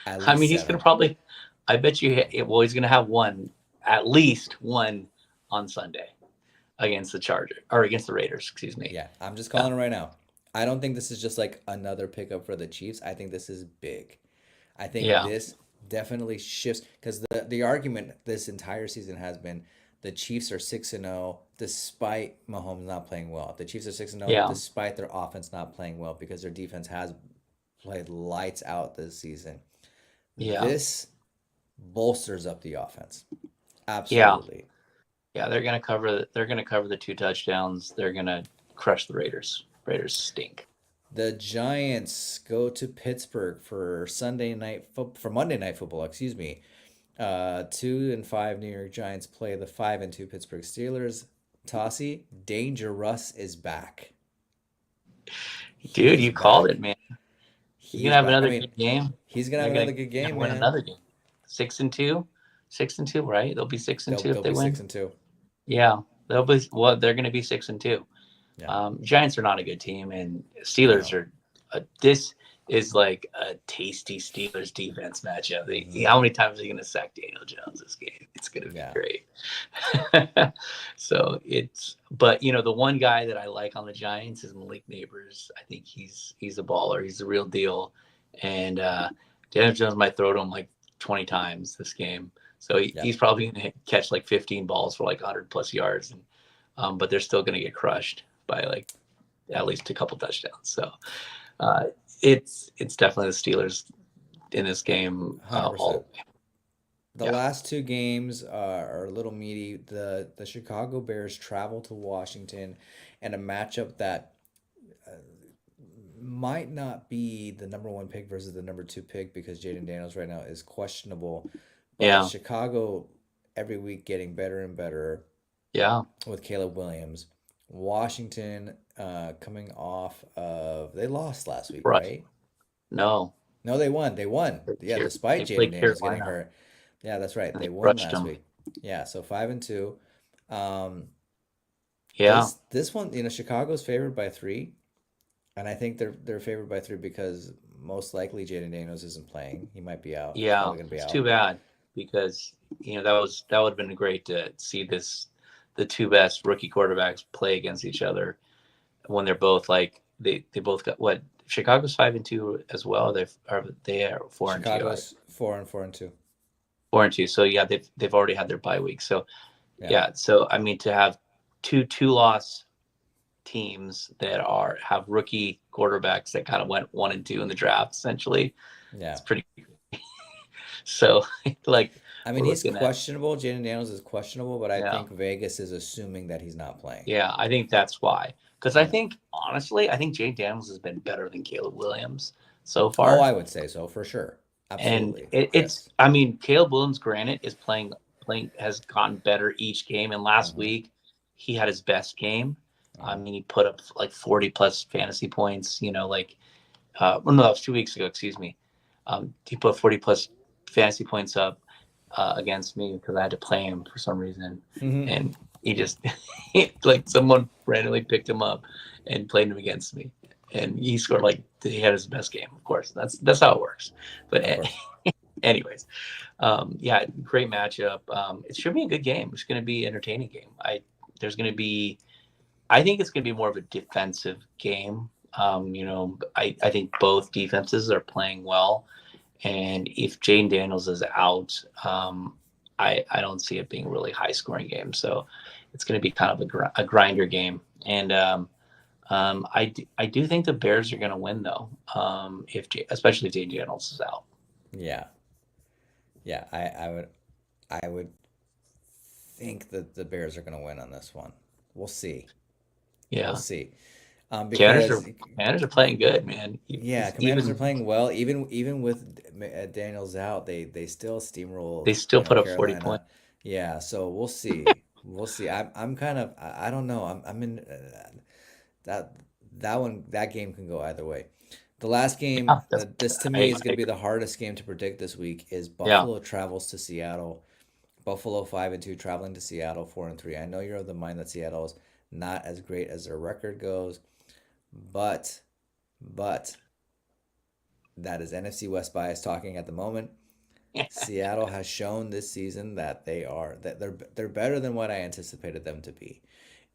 At I least mean, he's gonna 7. probably. I bet you. Well, he's gonna have one, at least one, on Sunday against the Charger or against the Raiders. Excuse me. Yeah, I'm just Uh, calling it right now. I don't think this is just like another pickup for the Chiefs. I think this is big. I think yeah. this definitely shifts because the argument this entire season has been the Chiefs are 6-0 despite Mahomes not playing well. The Chiefs are 6-0 Yeah. despite their offense not playing well because their defense has played lights out this season. Yeah. This bolsters up the offense. Yeah. Absolutely. Yeah. They're gonna cover the 2 touchdowns. They're gonna crush the Raiders. Raiders stink. The Giants go to Pittsburgh for Monday night football, excuse me. 2-5 New York Giants play the 5-2 Pittsburgh Steelers. Tossie, Danger Russ is back. He Dude, is you called it, back. man. You're He's gonna have back. I another mean, good game. he's gonna have They're another good gonna game, win man. another game. 6-2, 6-2, right? They'll be six and They'll two if they'll they be six win. and two. Yeah, they'll be. Well, they're gonna be 6-2. Yeah. Giants are not a good team, and Steelers No. are. This is like a tasty Steelers defense matchup. Hmm. How many times are you going to sack Daniel Jones this game? It's going to be Yeah. great. So but the one guy that I like on the Giants is Malik Neighbors. I think he's a baller. He's the real deal, and Daniel Jones might throw to him like 20 times this game. So Yeah. he's probably going to catch like 15 balls for like 100+ yards, but they're still going to get crushed by like at least a couple touchdowns. So uh, it's definitely the Steelers in this game all 100%. the way. The Yeah, last 2 games are a little meaty. The Chicago Bears travel to Washington, and a matchup that might not be the number 1 pick versus the number 2 pick because Jaden Daniels right now is questionable. But yeah, Chicago every week getting better and better yeah. with Caleb Williams. Washington coming off of they lost last week, Right. right? No, No, they won. They won. Yeah, despite they Jaden played Daniels getting Carolina hurt. Yeah, that's right. and They they won crushed last them. week. Yeah, so 5-2. Um, Yeah, this one, Chicago's favored by 3, and I think they're favored by 3 because most likely Jaden Daniels isn't playing. He might be out. He's yeah. probably gonna be It's out. too bad because that would have been great to see the two best rookie quarterbacks play against each other when they're both like they both got what Chicago's 5-2 as well. They are 4-2. Chicago's 4-2. 4-2. So yeah, they've already had their bye week. So Yeah, yeah, so I mean to have two-loss teams that have rookie quarterbacks that kind of went 1-2 in the draft essentially, yeah. it's pretty. So like I mean, we're he's looking at questionable. Jaden Daniels is questionable, but I yeah. think Vegas is assuming that he's not playing. Yeah, I think that's why. Because I Yeah. think, honestly, I think Jay Daniels has been better than Caleb Williams so Oh, far. I would say so for sure. And Absolutely. it's, Yes. I mean, Caleb Williams, granted, is playing has gotten better each game. And last Mm-hmm. week, he had his best game. I Mm-hmm. mean, he put up like 40+ fantasy points, well, no, that was 2 weeks ago, excuse me. He put 40+ fantasy points up against me because I had to play him for some reason. Mm-hmm. And he just, like, someone randomly picked him up and played him against me. And he scored he had his best game, of course. That's how it works. But Of course. anyways, yeah, great matchup. It should be a good game. It's going to be an entertaining game. There's going to be, I think it's going to be more of a defensive game. I think both defenses are playing well. And if Jane Daniels is out, I don't see it being a really high scoring game. So it's going to be kind of a grinder game. And I do think the Bears are going to win though, especially if Jane Daniels is out. Yeah. Yeah, I would think that the Bears are going to win on this one. We'll see. We'll Yeah, see. Commanders are Because Commanders are playing good, man. yeah, Commanders are Even playing well. Even with Daniels out, they still steamrolled, they still put up 40 Carolina. points. Yeah, so we'll see. We'll see. I'm kind of I don't know. I'm in that that game can go either way. The last game, Yeah, that's, this to me I is going to be agree. the hardest game to predict this week is Yeah, Buffalo travels to Seattle. Buffalo 5-2 traveling to Seattle 4-3. I know you're of the mind that Seattle is not as great as their record goes, but but that is NFC West bias talking at the moment. Seattle has shown this season that they're better than what I anticipated them to be.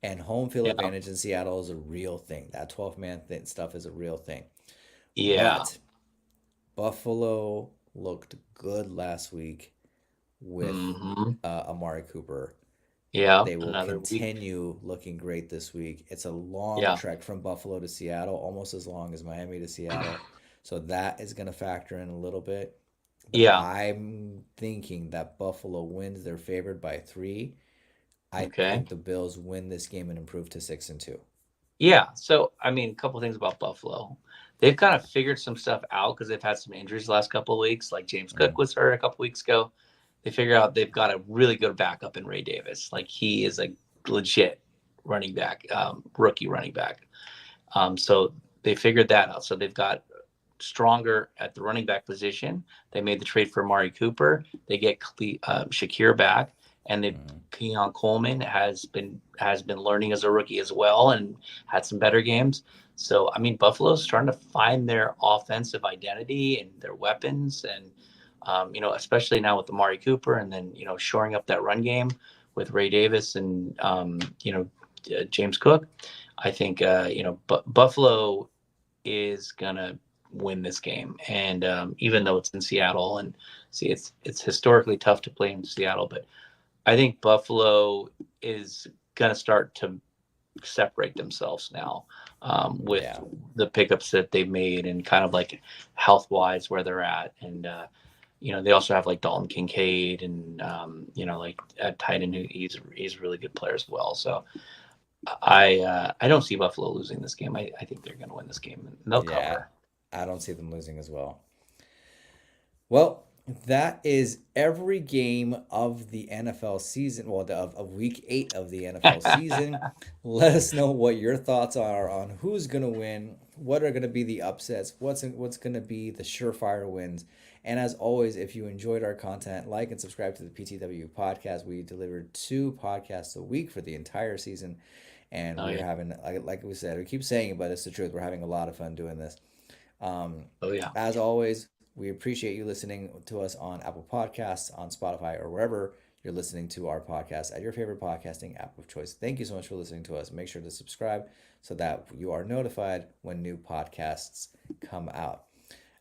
And home field yeah, advantage in Seattle is a real thing. That 12-man stuff is a real thing. yeah. But Buffalo looked good last week with Hmm. Amari Cooper. Yeah, They will another week. continue looking great this week. It's a long Yeah, trek from Buffalo to Seattle, almost as long as Miami to Seattle. So that is going to factor in a little bit. But yeah. I'm thinking that Buffalo wins. They're favored by 3. I Okay. think the Bills win this game and improve to 6-2. Yeah. So, I mean, a couple things about Buffalo. They've kind of figured some stuff out because they've had some injuries the last couple of weeks. Like James Mm, Cook was hurt a couple weeks ago. They figure out they've got a really good backup in Ray Davis. Like he is a legit running back, rookie running back. So they figured that out. So they've got stronger at the running back position. They made the trade for Amari Cooper. They get Shakir back, and they mm, Keon Coleman has been learning as a rookie as well and had some better games. So I mean, Buffalo's starting to find their offensive identity and their weapons, and especially now with Amari Cooper, and then shoring up that run game with Ray Davis and James Cook. I think Buffalo is gonna win this game. And even though it's in Seattle, and see, it's historically tough to play in Seattle, but I think Buffalo is gonna start to separate themselves now with yeah. the pickups that they've made and kind of like health wise where they're at. And they also have like Dalton Kincaid and like at tight end, he's a really good player as well. So I don't see Buffalo losing this game. I think they're going to win this game and they'll Yeah. cover. I don't see them losing as well. Well, that is every game of the NFL season. Well, of week 8 of the NFL season. Let us know what your thoughts are on who's going to win, what are going to be the upsets, what's going to be the surefire wins. And as always, if you enjoyed our content, like and subscribe to the PTW podcast. We delivered 2 podcasts a week for the entire season. And Oh we're yeah, having, like we said, we keep saying it, but it's the truth. We're having a lot of fun doing this. Um, oh yeah. as always, we appreciate you listening to us on Apple Podcasts, on Spotify, or wherever you're listening to our podcast at your favorite podcasting app of choice. Thank you so much for listening to us. Make sure to subscribe so that you are notified when new podcasts come out.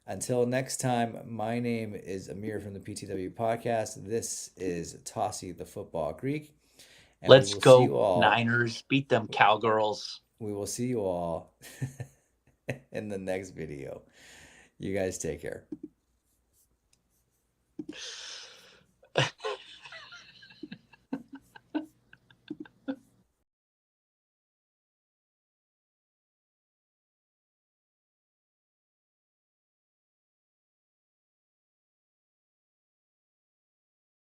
Until next time, my name is Amir from the PTW podcast. This is Tossie the Football Greek, and we Let's will see you go all. Niners! Beat them Cowgirls. We will see you all in the next video. You guys take care.